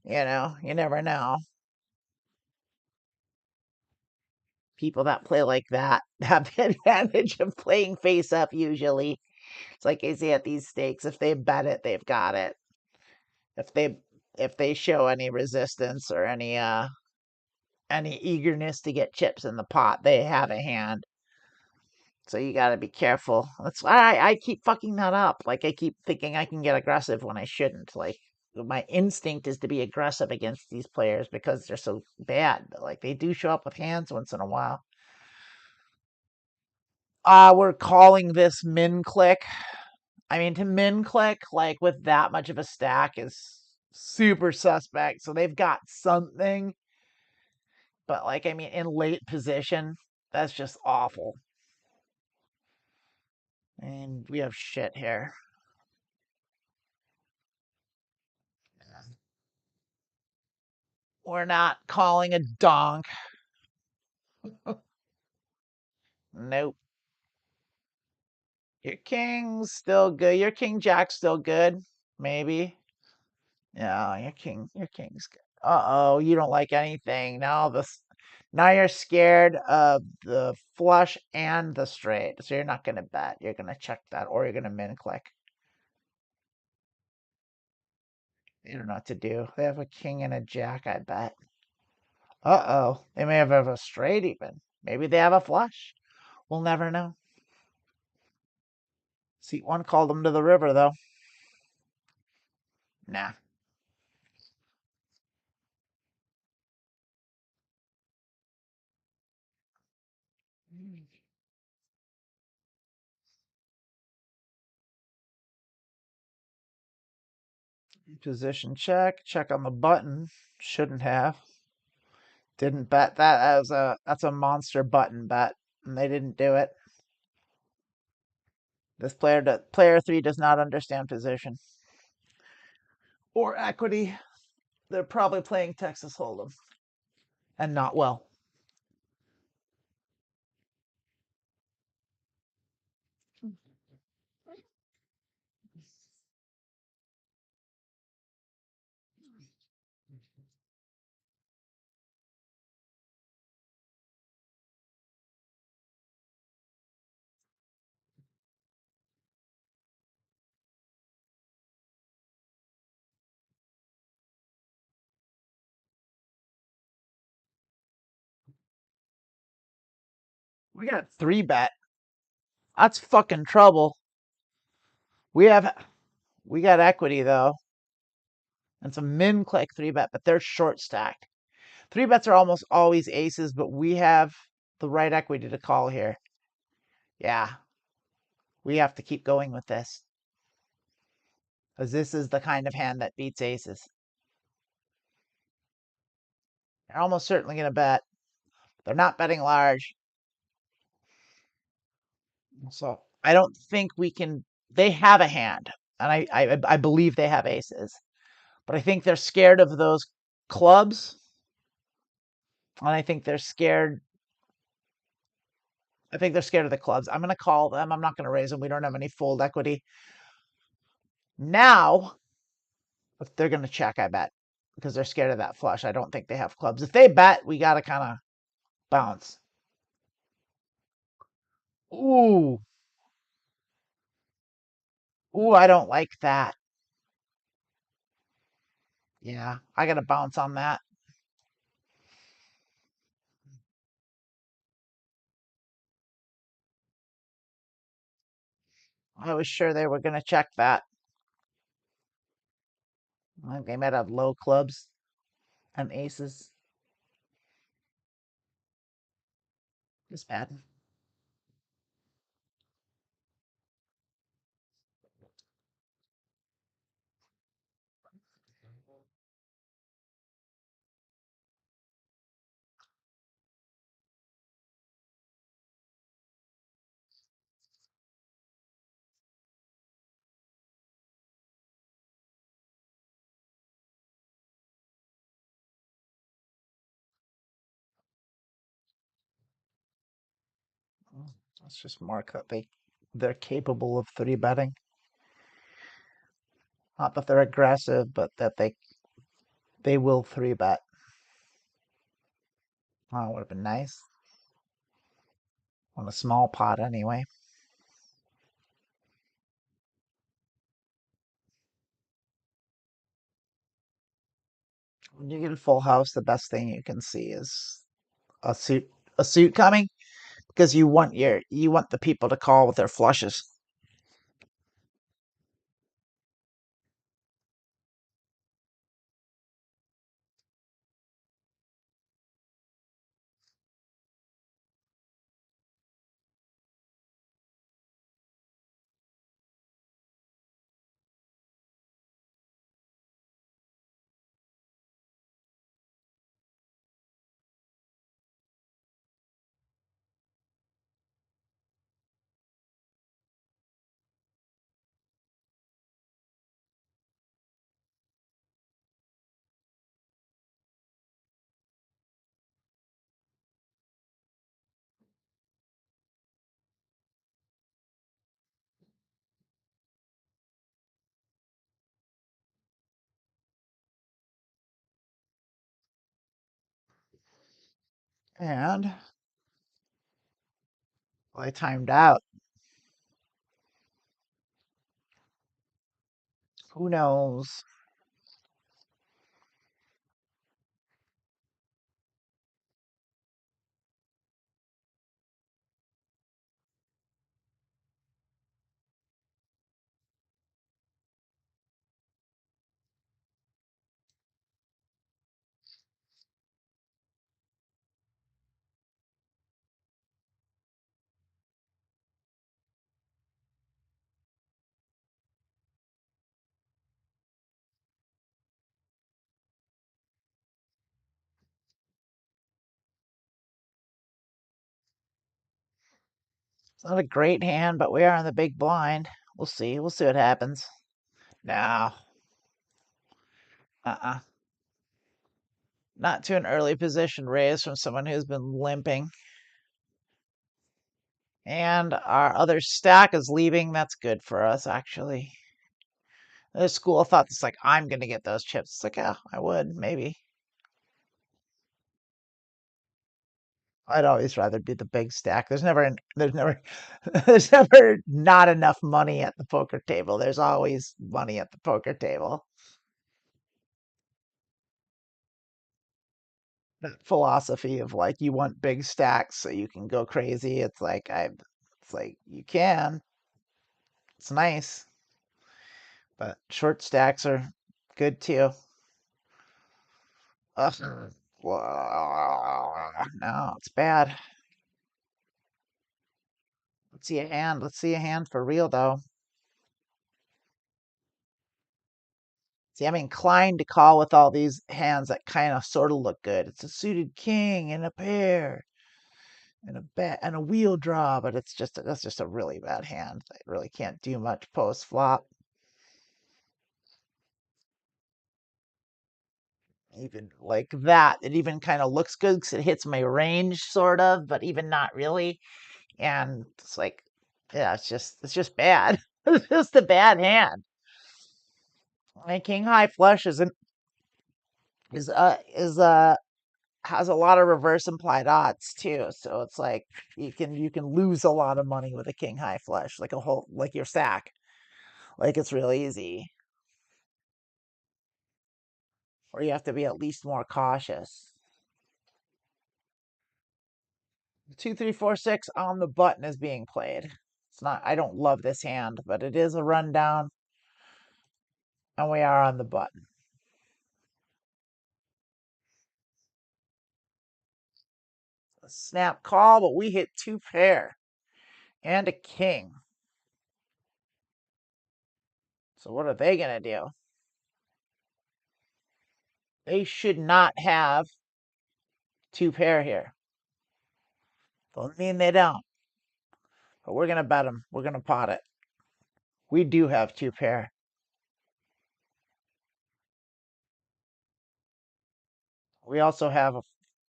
you never know. People that play like that have the advantage of playing face up usually. It's like I say at these stakes, if they bet it, they've got it. If they show any resistance or any eagerness to get chips in the pot, they have a hand. So you got to be careful. That's why I keep fucking that up. Like, I keep thinking I can get aggressive when I shouldn't. Like, my instinct is to be aggressive against these players because they're so bad. But, like, they do show up with hands once in a while. We're calling this min click. I mean, to min click, like, with that much of a stack is super suspect. So they've got something. But, like, I mean, in late position, that's just awful. And we have shit here. We're not calling a donk. Nope. Your king's still good. Your king jack's still good. Maybe. Yeah, your king's good. Uh-oh, you don't like anything. Now you're scared of the flush and the straight. So you're not gonna bet. You're gonna check that, or you're gonna min click. You don't know what to do. They have a king and a jack, I bet. Uh-oh. They may have a straight even. Maybe they have a flush. We'll never know. Seat 1 called them to the river, though. Nah. Position check. Check on the button. Shouldn't have. Didn't bet that. That's a monster button bet, and they didn't do it. This player 3 does not understand position or equity. They're probably playing Texas Hold'em, and not well. We got 3-bet. That's fucking trouble. We got equity though. It's a min click 3-bet, but they're short stacked. 3-bets are almost always aces, but we have the right equity to call here. Yeah. We have to keep going with this. Because this is the kind of hand that beats aces. They're almost certainly going to bet. They're not betting large. So I don't think we can. They have a hand, and I believe they have aces, but I think they're scared of those clubs, and I think they're scared. I think they're scared of the clubs. I'm going to call them. I'm not going to raise them. We don't have any fold equity. Now, if they're going to check, I bet, because they're scared of that flush. I don't think they have clubs. If they bet, we got to kind of bounce. Ooh. Ooh, I don't like that. Yeah, I got to bounce on that. I was sure they were going to check that. I think they might have low clubs and aces. Just bad. Let's just mark that they're capable of three betting. Not that they're aggressive, but that they will three bet. Oh, would have been nice on a small pot anyway. When you get a full house, the best thing you can see is a suit coming, because you want the people to call with their flushes. And I timed out. Who knows? It's not a great hand, but we are in the big blind. We'll see. We'll see what happens. No. Uh-uh. Not to an early position raise from someone who's been limping. And our other stack is leaving. That's good for us, actually. The school thought it's like, I'm going to get those chips. It's like, yeah, I would, maybe. I'd always rather do the big stack. There's never not enough money at the poker table. There's always money at the poker table. That philosophy of like you want big stacks so you can go crazy. It's like you can. It's nice, but short stacks are good too. Ugh. No, it's bad. Let's see a hand. Let's see a hand for real though. See, I'm inclined to call with all these hands that kind of sort of look good. It's a suited king and a pair and a wheel draw, but that's just a really bad hand. I really can't do much post flop. Even like that, it even kind of looks good because it hits my range, sort of, but even not really. And it's like, yeah, it's just bad. It's just a bad hand. And king high flush is has a lot of reverse implied odds too. So it's like you can lose a lot of money with a king high flush, like a whole like your sack. Like it's really easy. Or you have to be at least more cautious. 2, 3, 4, 6 on the button is being played. It's not, I don't love this hand, but it is a rundown. And we are on the button. A snap call, but we hit 2 pair and a king. So what are they going to do? They should not have 2 pair here. Don't mean they don't. But we're going to bet them. We're going to pot it. We do have 2 pair. We also have a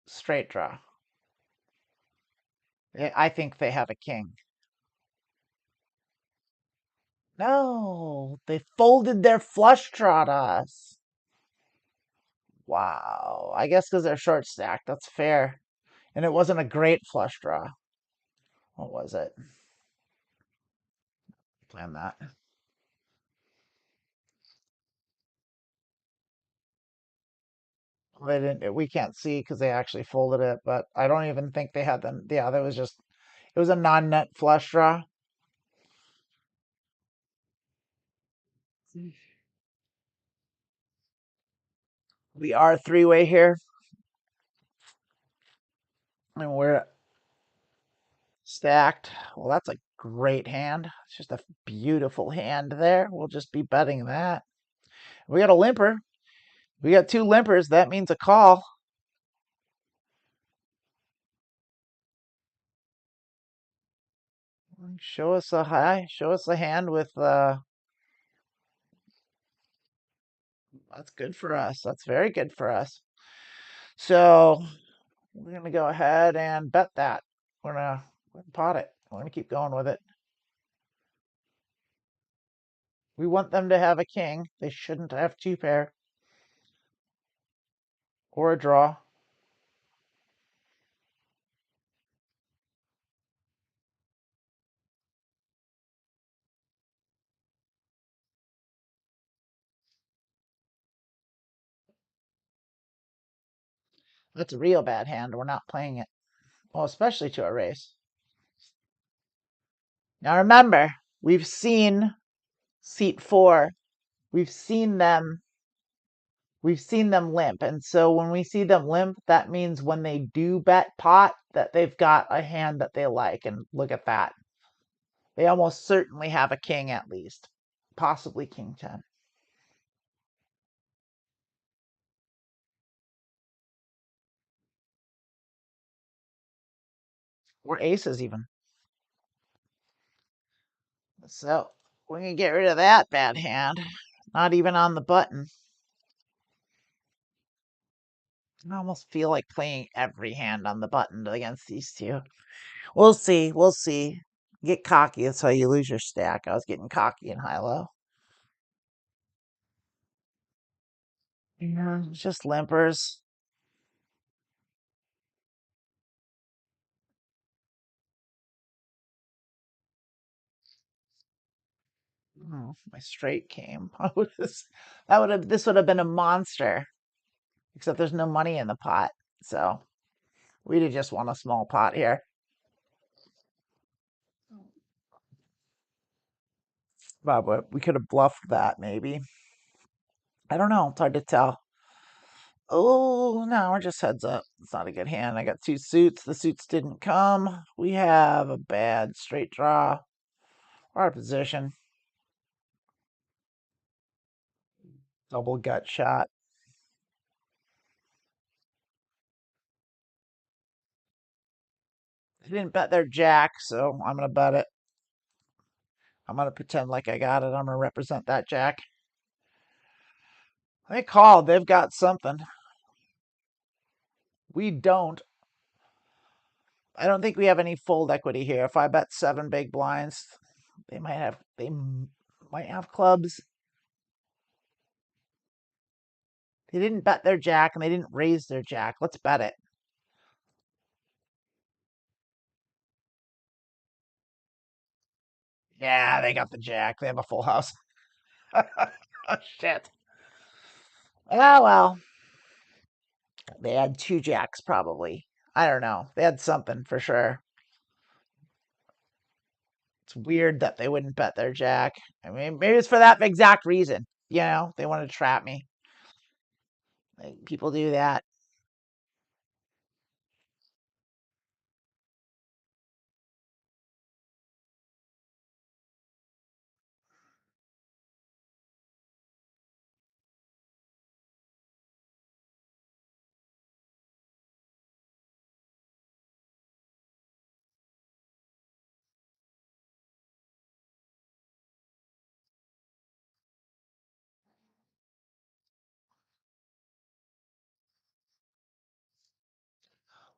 straight draw. I think they have a king. No, they folded their flush draw to us. Wow. I guess because they're short stacked. That's fair. And it wasn't a great flush draw. What was it? Plan that. They didn't. We can't see because they actually folded it, but I don't even think they had them. Yeah, there was just. It was a non-nut flush draw. We are three-way here, and we're stacked. Well, that's a great hand. It's just a beautiful hand there. We'll just be betting that. We got a limper. We got 2 limpers. That means a call. Show us a high. Show us a hand with that's good for us. That's very good for us. So we're gonna go ahead and bet that. We're gonna pot it. We're gonna keep going with it. We want them to have a king. They shouldn't have 2 pair or a draw. That's a real bad hand. We're not playing it. Well, especially to a race. Now remember, we've seen seat 4. We've seen them limp. And so when we see them limp, that means when they do bet pot that they've got a hand that they like. And look at that. They almost certainly have a king at least, possibly king 10. Or aces even. So we can get rid of that bad hand. Not even on the button. I almost feel like playing every hand on the button against these two. We'll see. We'll see. Get cocky. That's how you lose your stack. I was getting cocky in high-low. Yeah, it's just limpers. Oh, my straight came. This would have been a monster. Except there's no money in the pot. So we'd have just won a small pot here. But we could have bluffed that maybe. I don't know. It's hard to tell. Oh, no, we're just heads up. It's not a good hand. I got 2 suits. The suits didn't come. We have a bad straight draw. We're out of position. Double gut shot. They didn't bet their jack, so I'm gonna bet it. I'm gonna pretend like I got it. I'm gonna represent that jack. They called. They've got something. We don't. I don't think we have any fold equity here. If I bet 7 big blinds, they might have clubs. They didn't bet their jack and they didn't raise their jack. Let's bet it. Yeah, they got the jack. They have a full house. Oh, shit. Oh, well. They had 2 jacks probably. I don't know. They had something for sure. It's weird that they wouldn't bet their jack. I mean, maybe it's for that exact reason. They wanted to trap me. Like, people do that.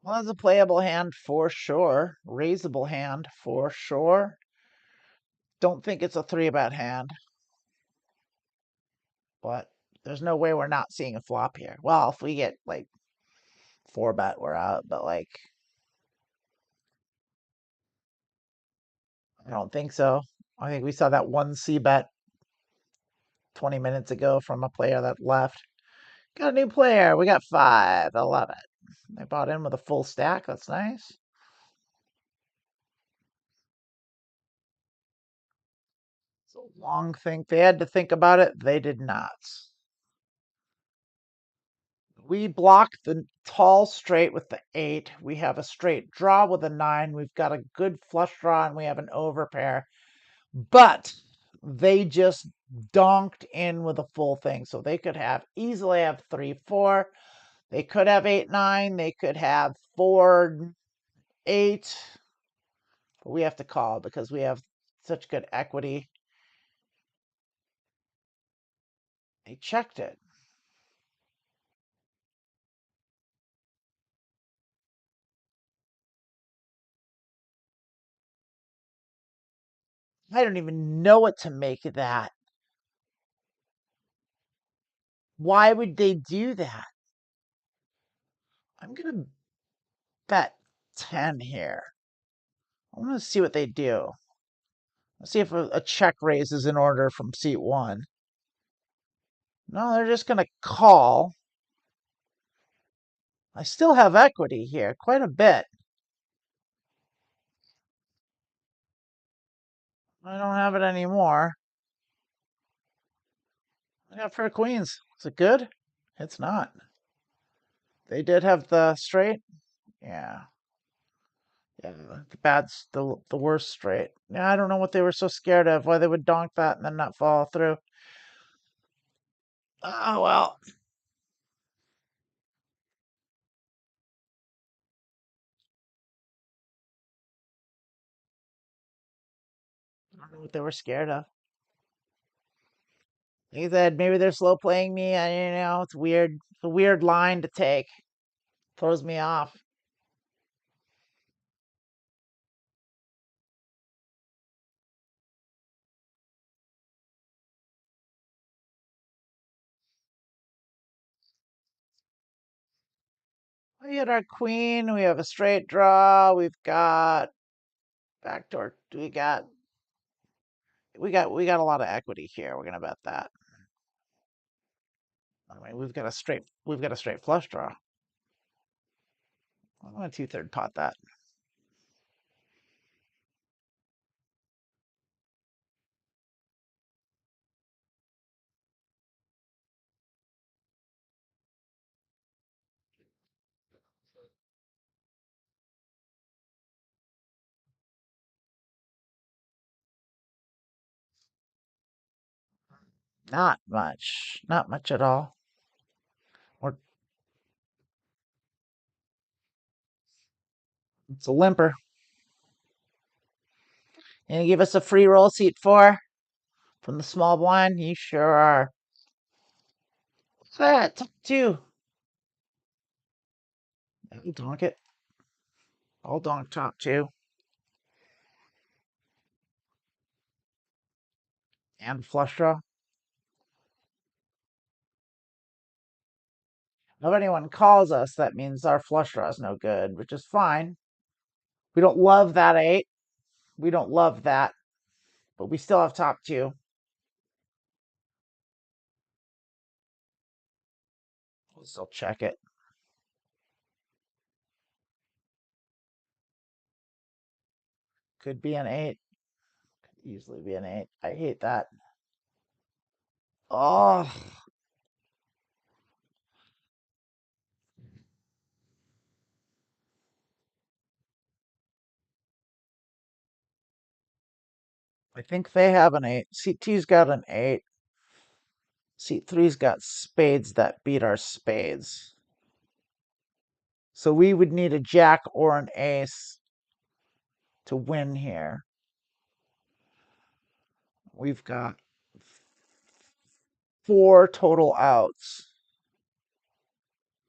Well, it's a playable hand for sure. Raisable hand for sure. Don't think it's a 3-bet hand, but there's no way we're not seeing a flop here. Well, if we get like 4-bet, we're out, but like, I don't think so. I think we saw that one C-bet 20 minutes ago from a player that left. Got a new player. We got 5. I love it. They bought in with a full stack. That's nice. It's a long thing. They had to think about it. They did not. We block the tall straight with the 8. We have a straight draw with a 9. We've got a good flush draw and we have an overpair. But they just donked in with a full thing. So they could have easily have 3, 4. They could have 8, 9. They could have 4, 8. But we have to call because we have such good equity. They checked it. I don't even know what to make of that. Why would they do that? I'm going to bet 10 here. I want to see what they do. Let's see if a check raise is in order from seat 1. No, they're just going to call. I still have equity here, quite a bit. I don't have it anymore. I got pair of queens. Is it good? It's not. They did have the straight. Yeah. Yeah, the bad's the worst straight. Yeah, I don't know what they were so scared of, why they would donk that and then not follow through. Oh, well. I don't know what they were scared of. Like I said, maybe they're slow playing me. It's weird. It's a weird line to take. Throws me off. We had our queen. We have a straight draw. We've got backdoor. We got a lot of equity here. We're gonna bet that. I mean, we've got a straight flush draw. I'm gonna 2/3 pot that. Not much. Not much at all. Or it's a limper. And you give us a free roll seat four from the small blind? You sure are. What's that? Top two. I'll donk it. I'll donk top two. And flush draw. If anyone calls us, that means our flush draw is no good, which is fine. We don't love that eight. We don't love that, but we still have top two. We'll still check it. Could be an eight. Could easily be an eight. I hate that. Oh, I think they have an eight. Seat two's got an eight. Seat three's got spades that beat our spades. So we would need a jack or an ace to win here. We've got four total outs.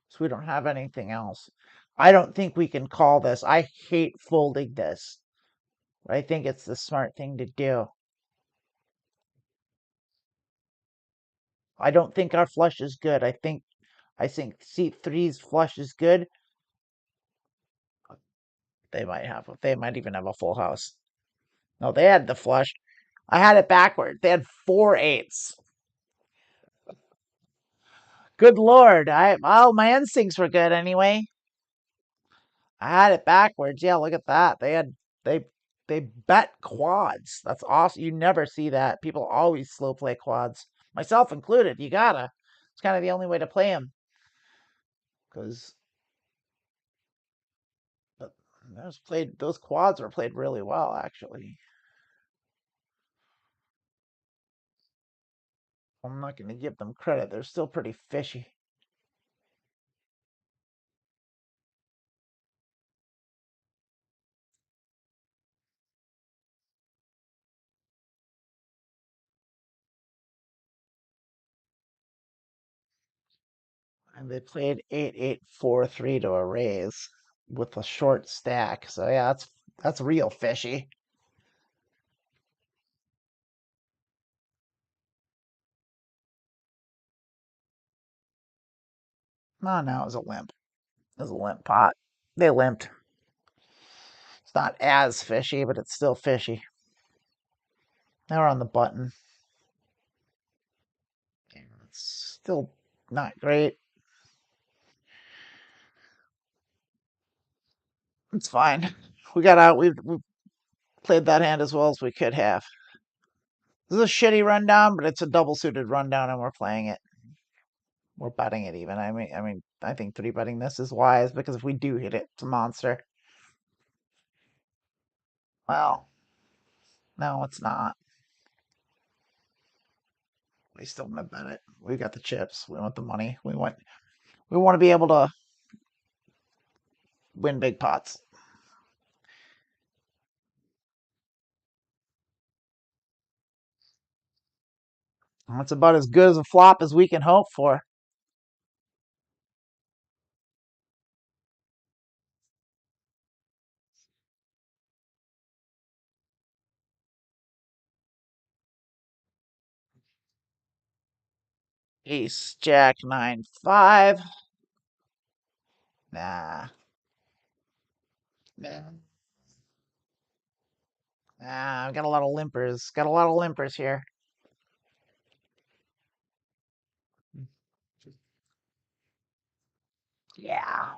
So we don't have anything else. I don't think we can call this. I hate folding this. But I think it's the smart thing to do. I don't think our flush is good. I think seat three's flush is good. They might even have a full house. No, they had the flush. I had it backward. They had four eights. Good lord. My instincts were good anyway. I had it backwards. Yeah, look at that. They they bet quads. That's awesome. You never see that. People always slow play quads, myself included. You gotta. It's kind of the only way to play them because those quads were played really well actually. I'm not going to give them credit. They're still pretty fishy. And they played 8-8-4-3 to a raise with a short stack. So yeah, that's real fishy. Oh no, it was a limp. It was a limp pot. They limped. It's not as fishy, but it's still fishy. Now we're on the button. It's still not great. It's fine. We got out. We played that hand as well as we could have. This is a shitty rundown, but it's a double suited rundown, and we're playing it. We're betting it even. I think three betting this is wise because if we do hit it, it's a monster. Well, no, it's not. We still want to bet it. We got the chips. We want the money. We want to be able to win big pots. That's about as good as a flop as we can hope for. Ace, Jack, 9-5. Nah. Nah. Nah, I've got a lot of limpers. Got a lot of limpers here. Yeah.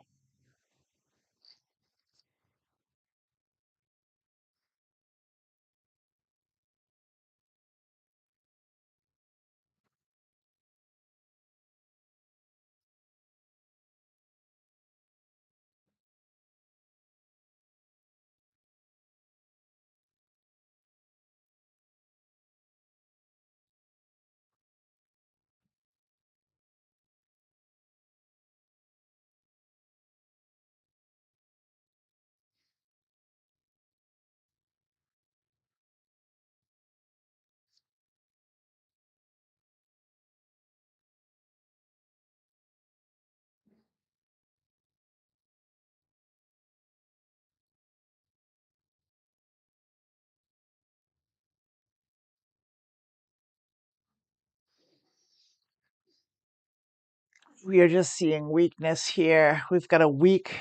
We are just seeing weakness here. We've got a weak,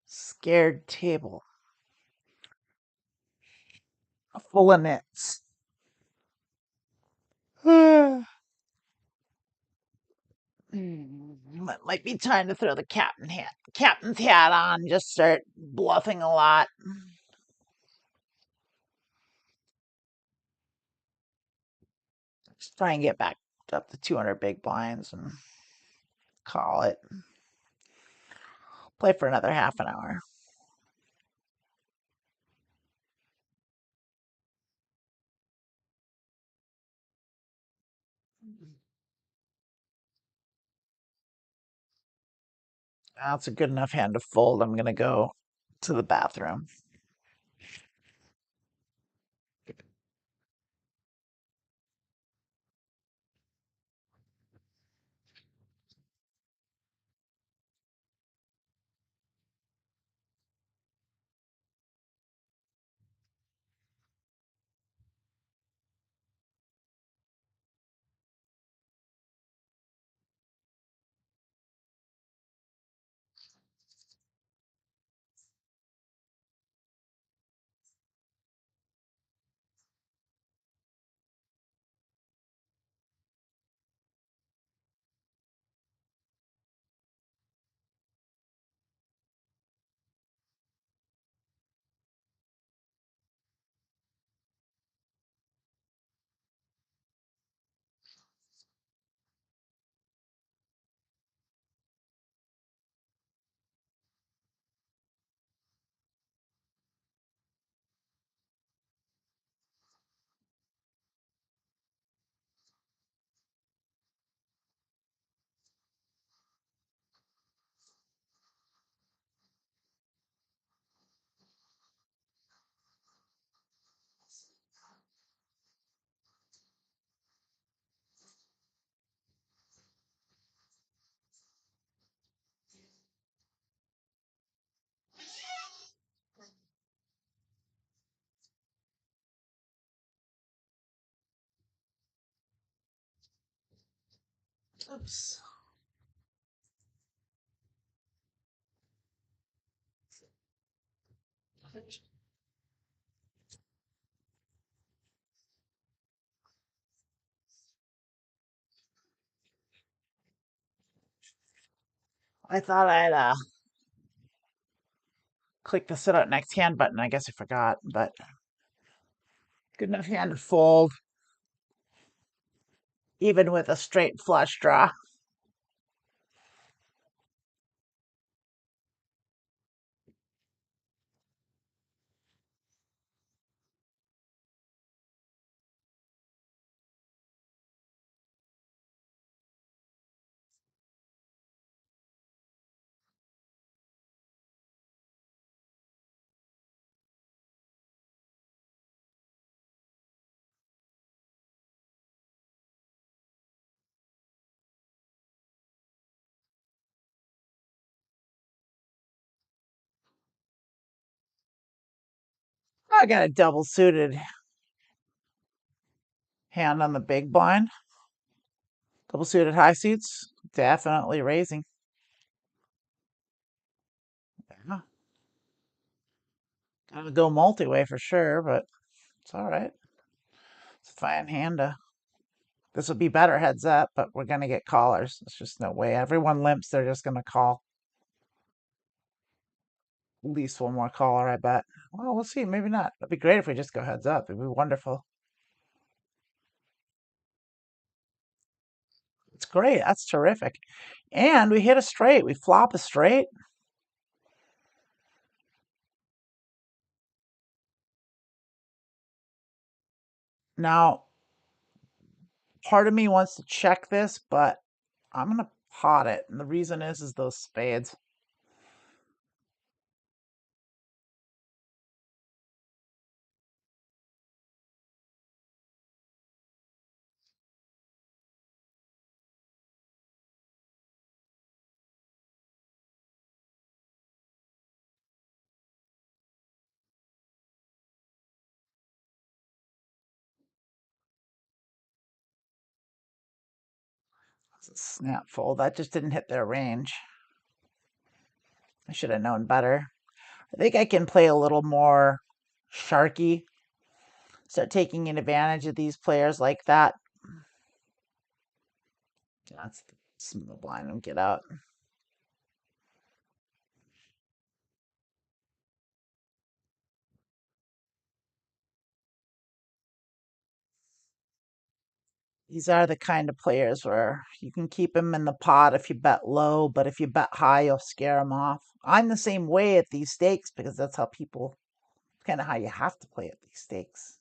scared table full of nits. Might be time to throw the captain's hat on. Just start bluffing a lot. Just try and get back up to 200 big blinds and call it. Play for another half an hour. That's a good enough hand to fold. I'm going to go to the bathroom. Oops. I thought I'd click the sit out next hand button. I guess I forgot, but good enough hand to fold, even with a straight flush draw. I got a double suited hand on the big blind. Double suited high suits, definitely raising. Yeah. Gotta go multi-way for sure, but it's all right. It's a fine hand to. This would be better heads up, but we're gonna get callers. There's just no way. Everyone limps, they're just gonna call. At least one more caller, I bet. Well, we'll see. Maybe not. It'd be great if we just go heads up. It'd be wonderful. It's great. That's terrific. And we hit a straight. We flop a straight. Now, part of me wants to check this, but I'm gonna pot it. And the reason is those spades. Snap fold. That just didn't hit their range. I should have known better. I think I can play a little more sharky. Start taking advantage of these players like that. That's the small blind and get out. These are the kind of players where you can keep them in the pot if you bet low, but if you bet high, you'll scare them off. I'm the same way at these stakes because that's how people, kind of how you have to play at these stakes.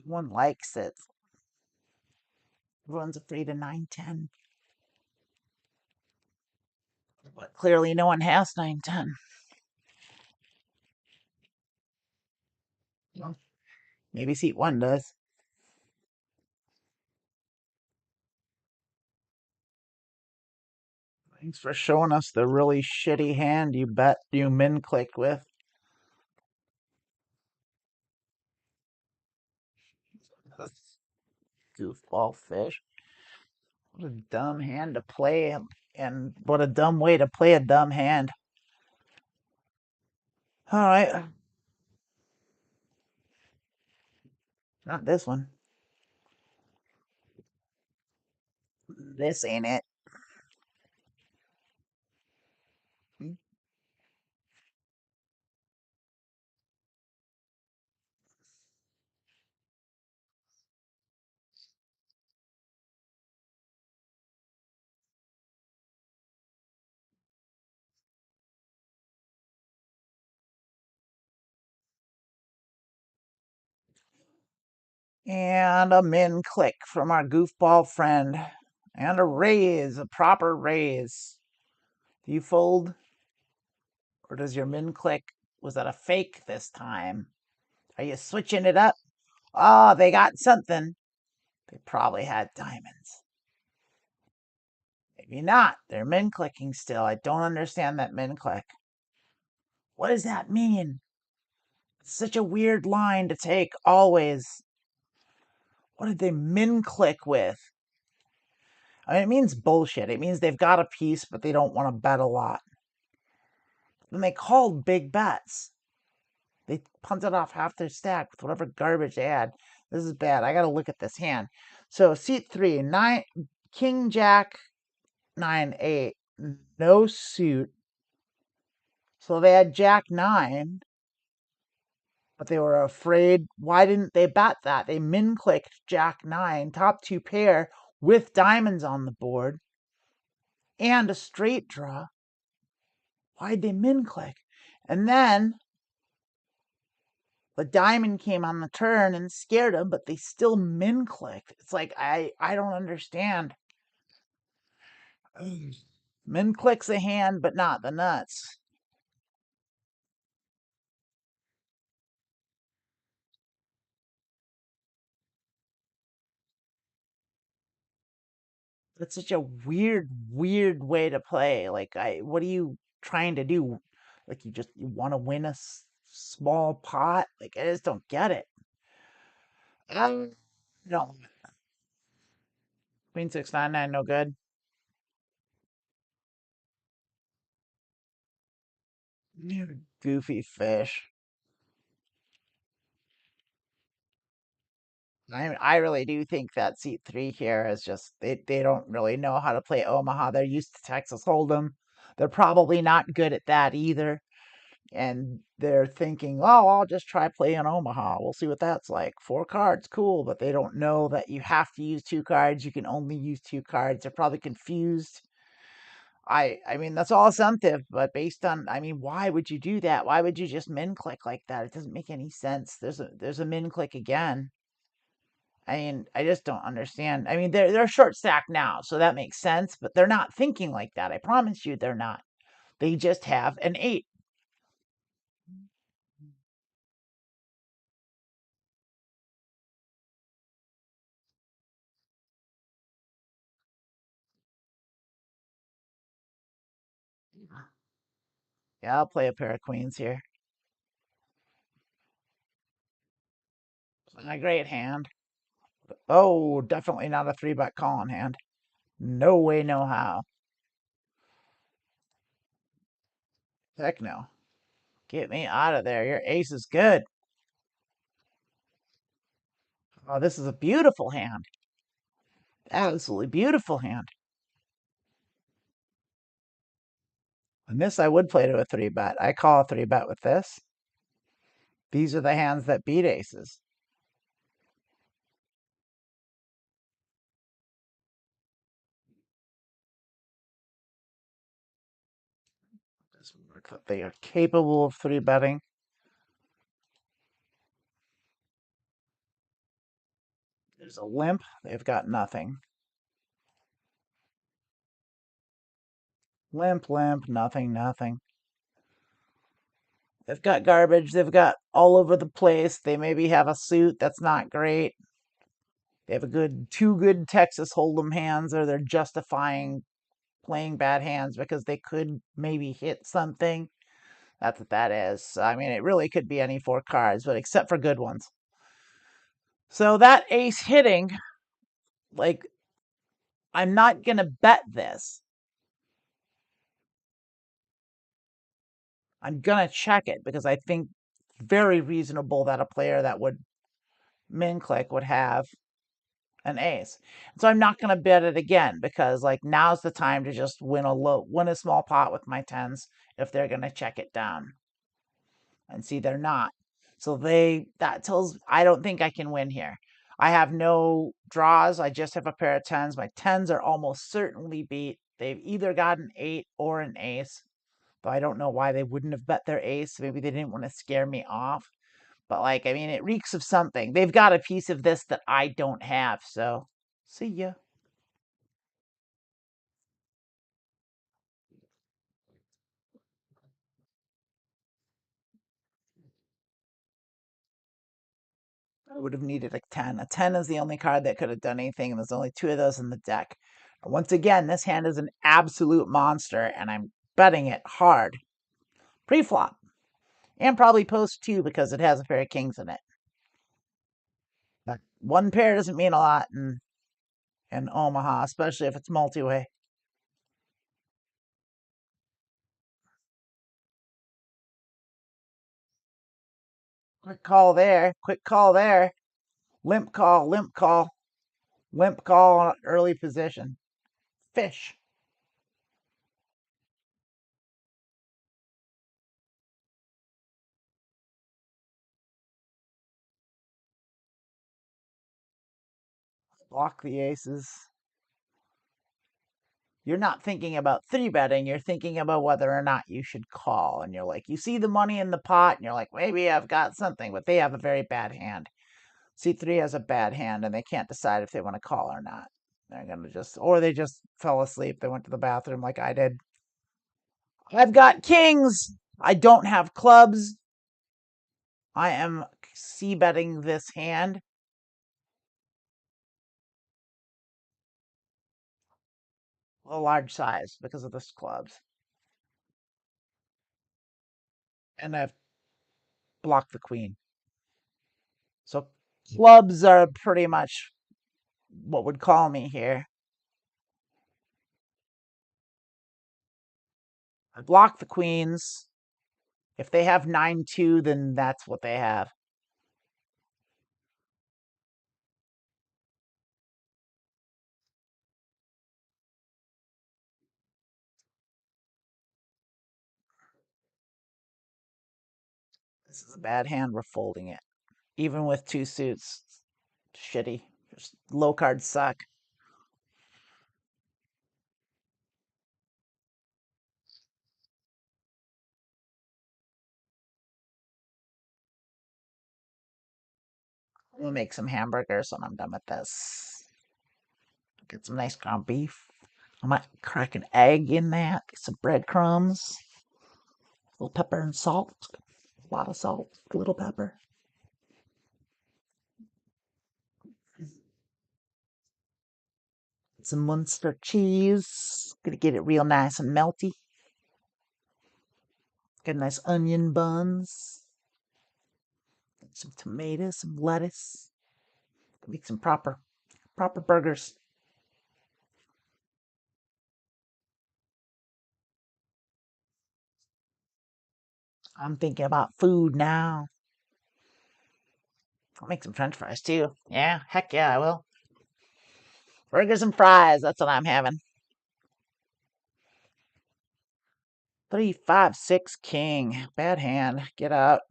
One likes it. Everyone's afraid of 9-10. But clearly no one has 9-10. Well, maybe seat one does. Thanks for showing us the really shitty hand you bet you min clicked with. Goofball fish. What a dumb hand to play, and what a dumb way to play a dumb hand. All right. Not this one. This ain't it. And a min click from our goofball friend. And a raise, a proper raise. Do you fold? Or does your min click, was that a fake this time? Are you switching it up? Oh, they got something. They probably had diamonds. Maybe not. They're min clicking still. I don't understand that min click. What does that mean? It's such a weird line to take always. What did they min click with? I mean, it means bullshit. It means they've got a piece, but they don't want to bet a lot. And they called big bets. They punted off half their stack with whatever garbage they had. This is bad. I got to look at this hand. So seat 3, 9, King Jack 9-8, no suit. So they had Jack 9, but they were afraid. Why didn't they bet that? They min clicked Jack 9, top 2 pair with diamonds on the board and a straight draw. Why'd they min click? And then the diamond came on the turn and scared them, but they still min clicked. It's like I don't understand. Min clicks a hand, but not the nuts. That's such a weird way to play. Like what are you trying to do? Like you want to win a small pot? Like I just don't get it. No. Queen 6-9-9, no good. You goofy fish. I really do think that seat 3 here is just they don't really know how to play Omaha. They're used to Texas Hold'em. They're probably not good at that either. And they're thinking, oh, I'll just try playing Omaha. We'll see what that's like. 4 cards, cool, but they don't know that you have to use 2 cards. You can only use 2 cards. They're probably confused. I mean that's all assumptive, but based on I mean, why would you do that? Why would you just min click like that? It doesn't make any sense. There's a min click again. I mean, I just don't understand. I mean, they're short stack now, so that makes sense, but they're not thinking like that. I promise you they're not. They just have an 8. Yeah, I'll play a pair of queens here. A great hand. Oh, definitely not a 3-bet calling hand. No way, no how. Heck no. Get me out of there. Your ace is good. Oh, this is a beautiful hand. Absolutely beautiful hand. And this I would play to a 3-bet. I call a 3-bet with this. These are the hands that beat aces. They are capable of 3-betting. There's a limp. They've got nothing. Limp, limp, nothing, nothing. They've got garbage. They've got all over the place. They maybe have a suit that's not great. They have two good Texas Hold'em hands, or they're justifying playing bad hands because they could maybe hit something. That's what that is. I mean, it really could be any 4 cards, but except for good ones. So that ace hitting, like, I'm not going to bet this. I'm going to check it because I think very reasonable that a player that would min click would have an ace. So I'm not going to bet it again because like now's the time to just win a small pot with my tens if they're going to check it down. And see, they're not. So that tells I don't think I can win here. I have no draws. I just have a pair of tens. My tens are almost certainly beat. They've either got an 8 or an ace. Though I don't know why they wouldn't have bet their ace. Maybe they didn't want to scare me off. But like, I mean, it reeks of something. They've got a piece of this that I don't have. So, see ya. I would have needed a 10. A 10 is the only card that could have done anything, and there's only 2 of those in the deck. Once again, this hand is an absolute monster, and I'm betting it hard. Pre-flop. And probably post too, because it has a pair of kings in it. But one pair doesn't mean a lot in Omaha, especially if it's multi-way. Quick call there. Quick call there. Limp call, limp call. Limp call on early position. Fish. Block the aces. You're not thinking about 3-betting. You're thinking about whether or not you should call. And you're like, you see the money in the pot, and you're like, maybe I've got something, but they have a very bad hand. C3 has a bad hand, and they can't decide if they want to call or not. They're going to or they just fell asleep. They went to the bathroom like I did. I've got kings. I don't have clubs. I am c-betting this hand. A large size because of this clubs. And I've blocked the queen. So clubs are pretty much what would call me here. I block the queens. If they have 9-2, then that's what they have. This is a bad hand. We're folding it. Even with 2 suits. Shitty. Just low cards suck. We'll make some hamburgers when I'm done with this. Get some nice ground beef. I might crack an egg in that. Get some breadcrumbs. A little pepper and salt. A lot of salt. A little pepper. Some Munster cheese. Gonna get it real nice and melty. Get nice onion buns, some tomatoes, some lettuce. Make some proper burgers. I'm thinking about food now. I'll make some French fries too. Yeah, heck yeah, I will. Burgers and fries. That's what I'm having. 3, 5, 6 king. Bad hand. Get up.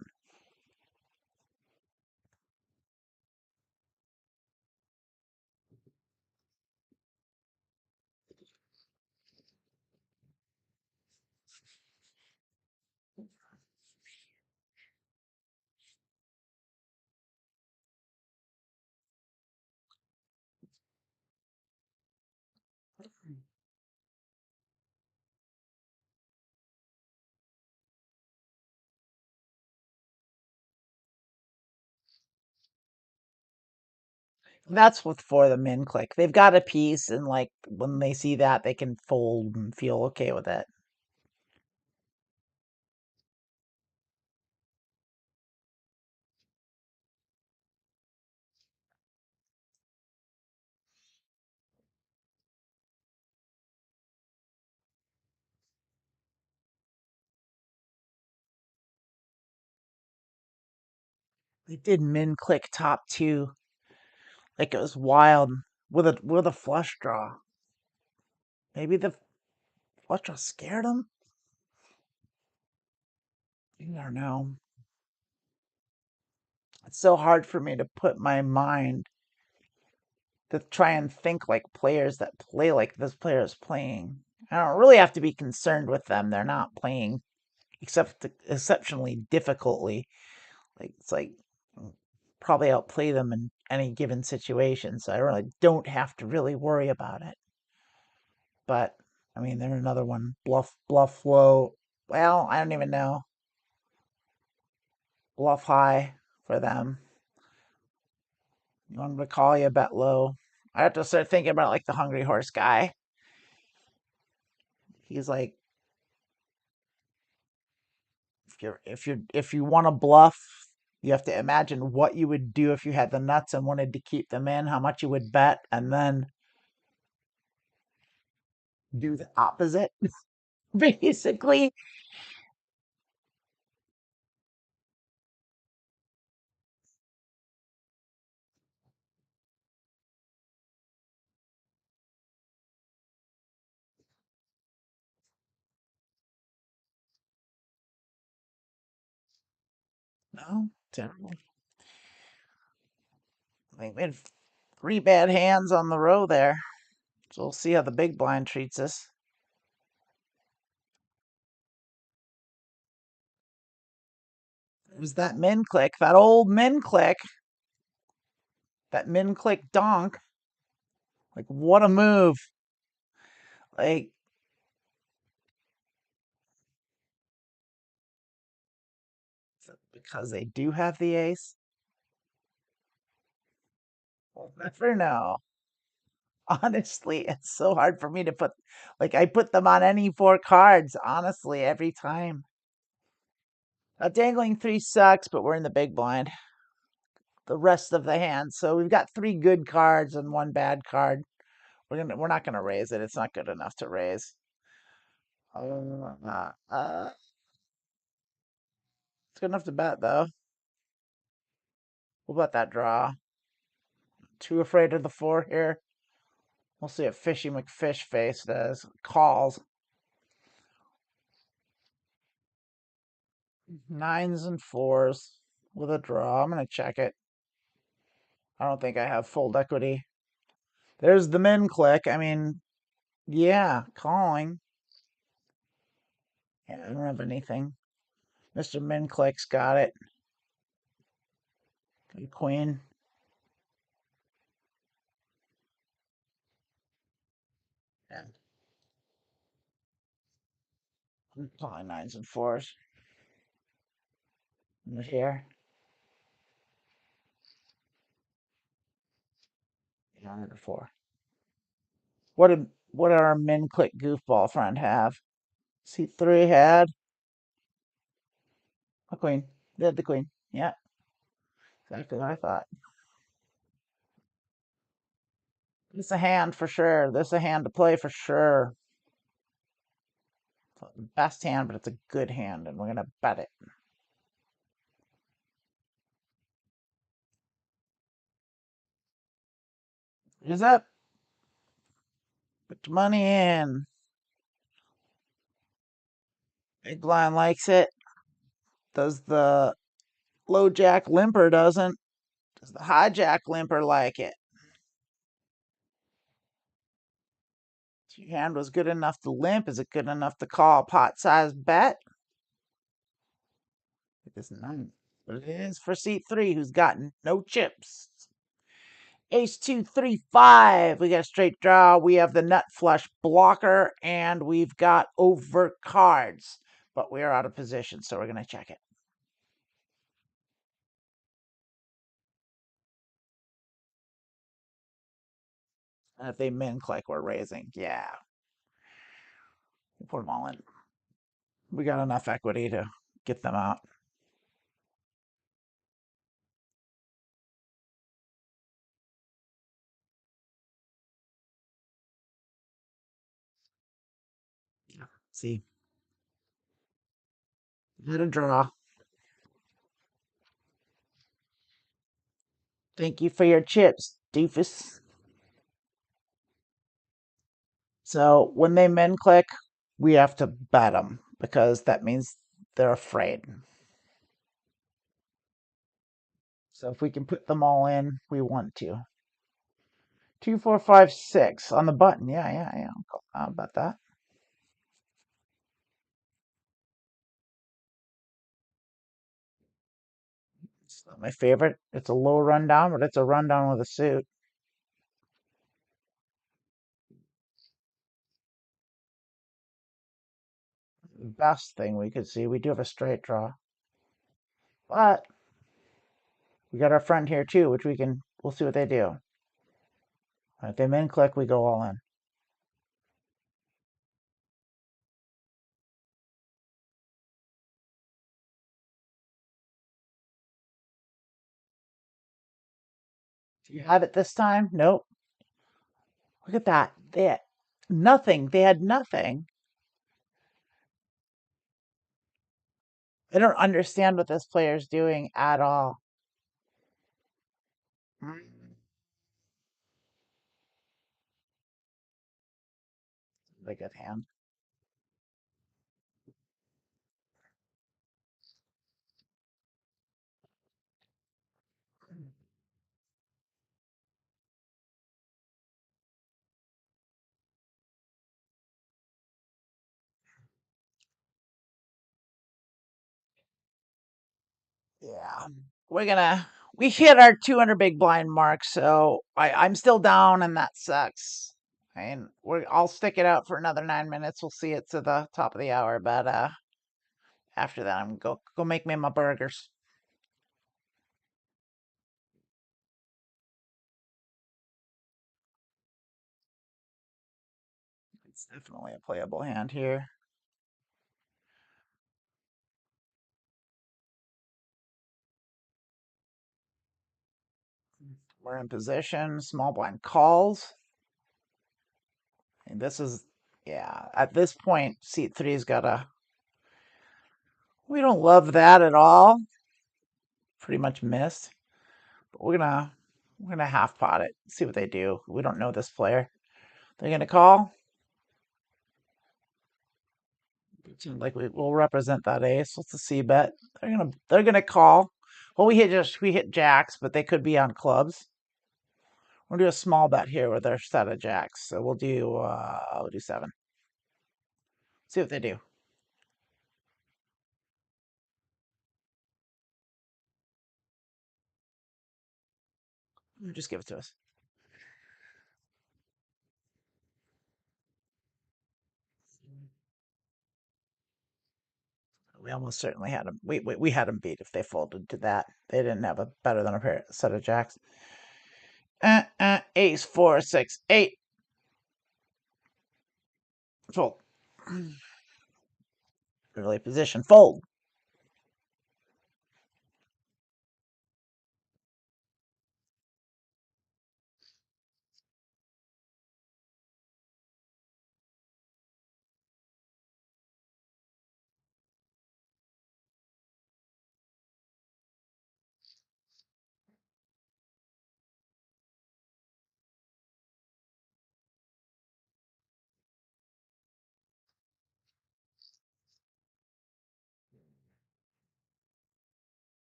That's what for the min click. They've got a piece, and like when they see that, they can fold and feel okay with it. They did min click top two, like it was wild with a flush draw. Maybe the flush draw scared them. I don't know. It's so hard for me to put my mind to try and think like players that play like this player is playing. I don't really have to be concerned with them. They're not playing exceptionally difficultly. Like it's like probably outplay them in any given situation, so I really don't have to really worry about it. But I mean, there's another one. Bluff low. Well, I don't even know. Bluff high for them. You want to call you a bet low. I have to start thinking about like the hungry horse guy. He's like, if you want to bluff, you have to imagine what you would do if you had the nuts and wanted to keep them in, how much you would bet, and then do the opposite. Basically, no, terrible. I think we had 3 bad hands on the row there. So we'll see how the big blind treats us. It was that min click, that old min click, that min click donk. Like, what a move. Like, because they do have the ace. We'll never know. Honestly, it's so hard for me to put, like, I put them on any 4 cards, honestly, every time. Dangling 3 sucks, but we're in the big blind. The rest of the hand. So we've got 3 good cards and 1 bad card. We're not gonna raise it. It's not good enough to raise. It's good enough to bet though. We'll bet that draw. Too afraid of the 4 here. We'll see what Fishy McFish face does. Calls. 9s and 4s with a draw. I'm gonna check it. I don't think I have full equity. There's the min click. I mean, yeah, calling. Yeah, I don't have anything. Mr. Min click's got it. Queen. Yeah. I'm calling 9s and 4s. Here. Yeah, under 4. What did our min click goofball friend have? C3 had A queen. They had the queen. Yeah, exactly what I thought. This a hand for sure. This a hand to play for sure. Best hand, but it's a good hand, and we're gonna bet it. Is up. Put your money in. Big blind likes it. Does the low jack limper doesn't? Does the high jack limper like it? Your hand was good enough to limp. Is it good enough to call a pot size bet? It is not. But it is for seat 3, who's gotten no chips. Ace 2, 3, 5. We got a straight draw. We have the nut flush blocker, and we've got over cards. But we are out of position, so we're going to check it. And if they min click, we're raising. Yeah. We'll put them all in. We got enough equity to get them out. Yeah. See, had a draw. Thank you for your chips, doofus. So when they min click, we have to bet them because that means they're afraid. So if we can put them all in, we want to. 2, 4, 5, 6 on the button. Yeah. How about that? It's not my favorite. It's a low rundown, but it's a rundown with a suit. The best thing we could see. We do have a straight draw, but we got our friend here too, which we'll see what they do. If they min click, we go all in. Do you have it this time? Nope. Look at that. They had nothing. They had nothing. I don't understand what this player is doing at all. A good hand. Yeah. We hit our 200 big blind mark, so I'm still down, and that sucks. And I'll stick it out for another 9 minutes. We'll see it to the top of the hour, but after that, I'm go make me my burgers. It's definitely a playable hand here. We're in position. Small blind calls. And this is, yeah, at this point, seat 3's got a. We don't love that at all. Pretty much missed. But we're gonna half pot it. See what they do. We don't know this player. They're gonna call. Seems like we'll represent that ace. What's the C bet? They're gonna call. Well, we hit jacks, but they could be on clubs. We'll do a small bet here with our set of jacks. So we'll do 7. See what they do. Just give it to us. We almost certainly had them. We had them beat if they folded to that. They didn't have a better than a pair set of jacks. Ace 4 6 8. Fold. Early position. Fold.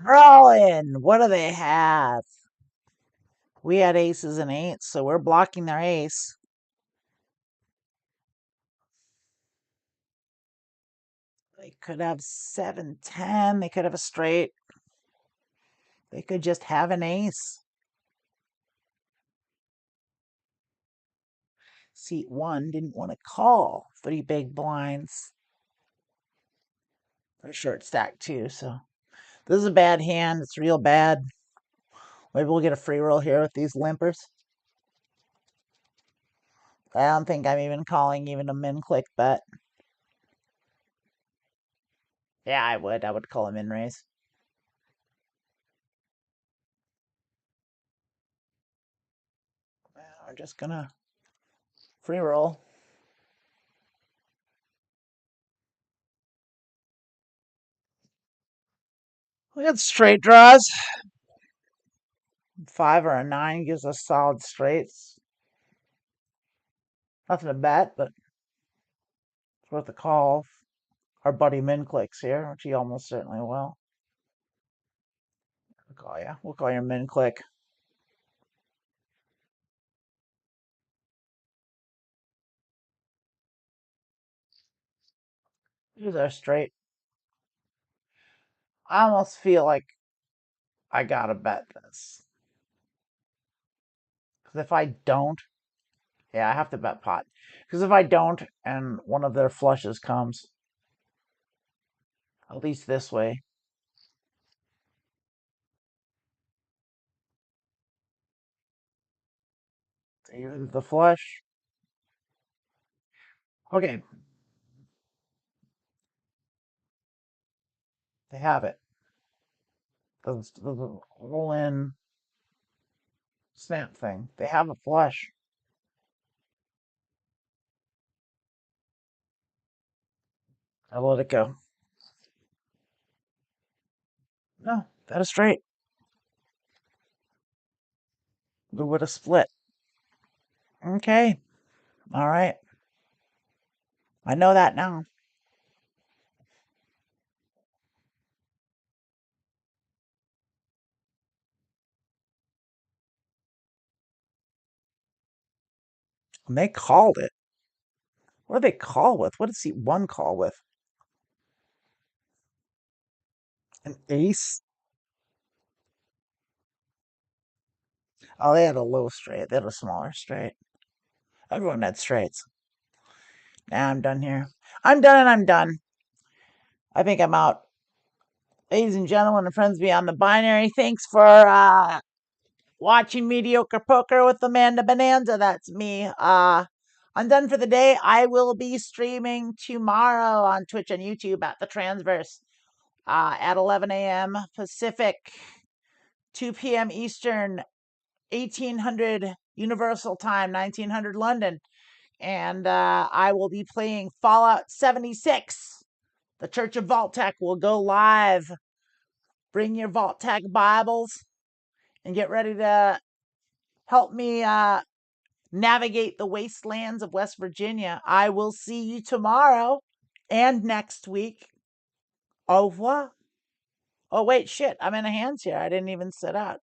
Rolling. What do they have? We had aces and eights, so we're blocking their ace. They could have 7-10. They could have a straight. They could just have an ace. Seat 1 didn't want to call 3 big blinds. They're short stack too, so this is a bad hand. It's real bad. Maybe we'll get a free roll here with these limpers. I don't think I'm even calling even a min click bet. Yeah, I would. I would call a min raise. We're just gonna free roll. We got straight draws. 5 or a 9 gives us solid straights. Nothing to bet, but it's worth a call. Our buddy min clicks here, which he almost certainly will. We'll call you. We'll call your min click. Here's our straight. I almost feel like I gotta bet this. Because if I don't, yeah, I have to bet pot. Because if I don't and one of their flushes comes, at least this way. Either the flush. Okay. They have it. The roll in snap thing. They have a flush. I'll let it go. No, that is straight. We would have split. Okay. All right. I know that now. And they called it. What did they call with? What did seat 1 call with? An ace? Oh, they had a low straight. They had a smaller straight. Everyone had straights. Now I'm done here. I'm done and I'm done. I think I'm out. Ladies and gentlemen and friends beyond the binary, thanks for watching Mediocre Poker with Amanda Bonanza. That's me. I'm done for the day. I will be streaming tomorrow on Twitch and YouTube at the Transverse at 11 a.m. Pacific, 2 p.m. Eastern, 1800 Universal Time, 1900 London. And I will be playing Fallout 76. The Church of Vault-Tec will go live. Bring your Vault-Tec Bibles and get ready to help me navigate the wastelands of West Virginia. I will see you tomorrow and next week. Au revoir. Oh, wait, shit. I'm in a hands here. I didn't even set out.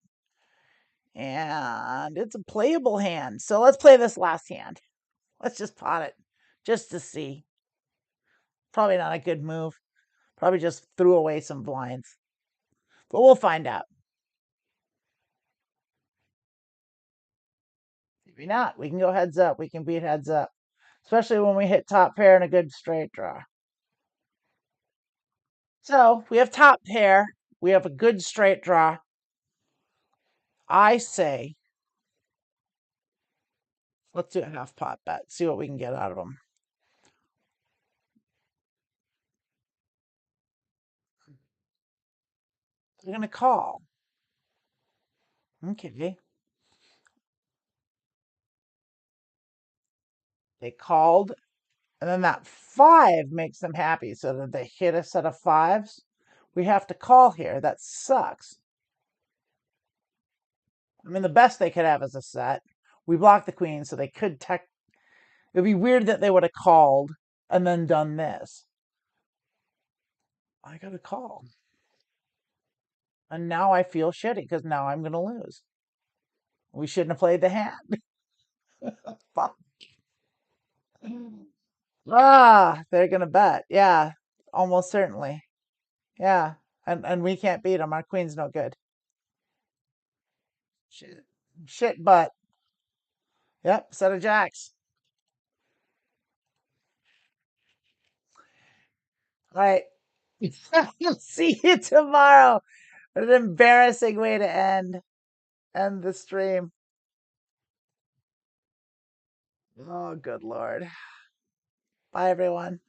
And it's a playable hand. So let's play this last hand. Let's just pot it just to see. Probably not a good move. Probably just threw away some blinds. But we'll find out. Maybe not. We can go heads up. We can beat heads up. Especially when we hit top pair and a good straight draw. So we have top pair. We have a good straight draw. I say, let's do a half pot bet. See what we can get out of them. They're going to call. Okay. They called, and then that 5 makes them happy. So that they hit a set of 5s. We have to call here. That sucks. I mean, the best they could have is a set. We blocked the queen, so they could It'd be weird that they would have called and then done this. I got a call. And now I feel shitty because now I'm going to lose. We shouldn't have played the hand. Fuck. They're going to bet. Yeah, almost certainly. Yeah. And we can't beat them. Our queen's no good. Shit, shit butt. Yep, set of jacks. All right. See you tomorrow. What an embarrassing way to end the stream. Oh, good Lord. Bye, everyone.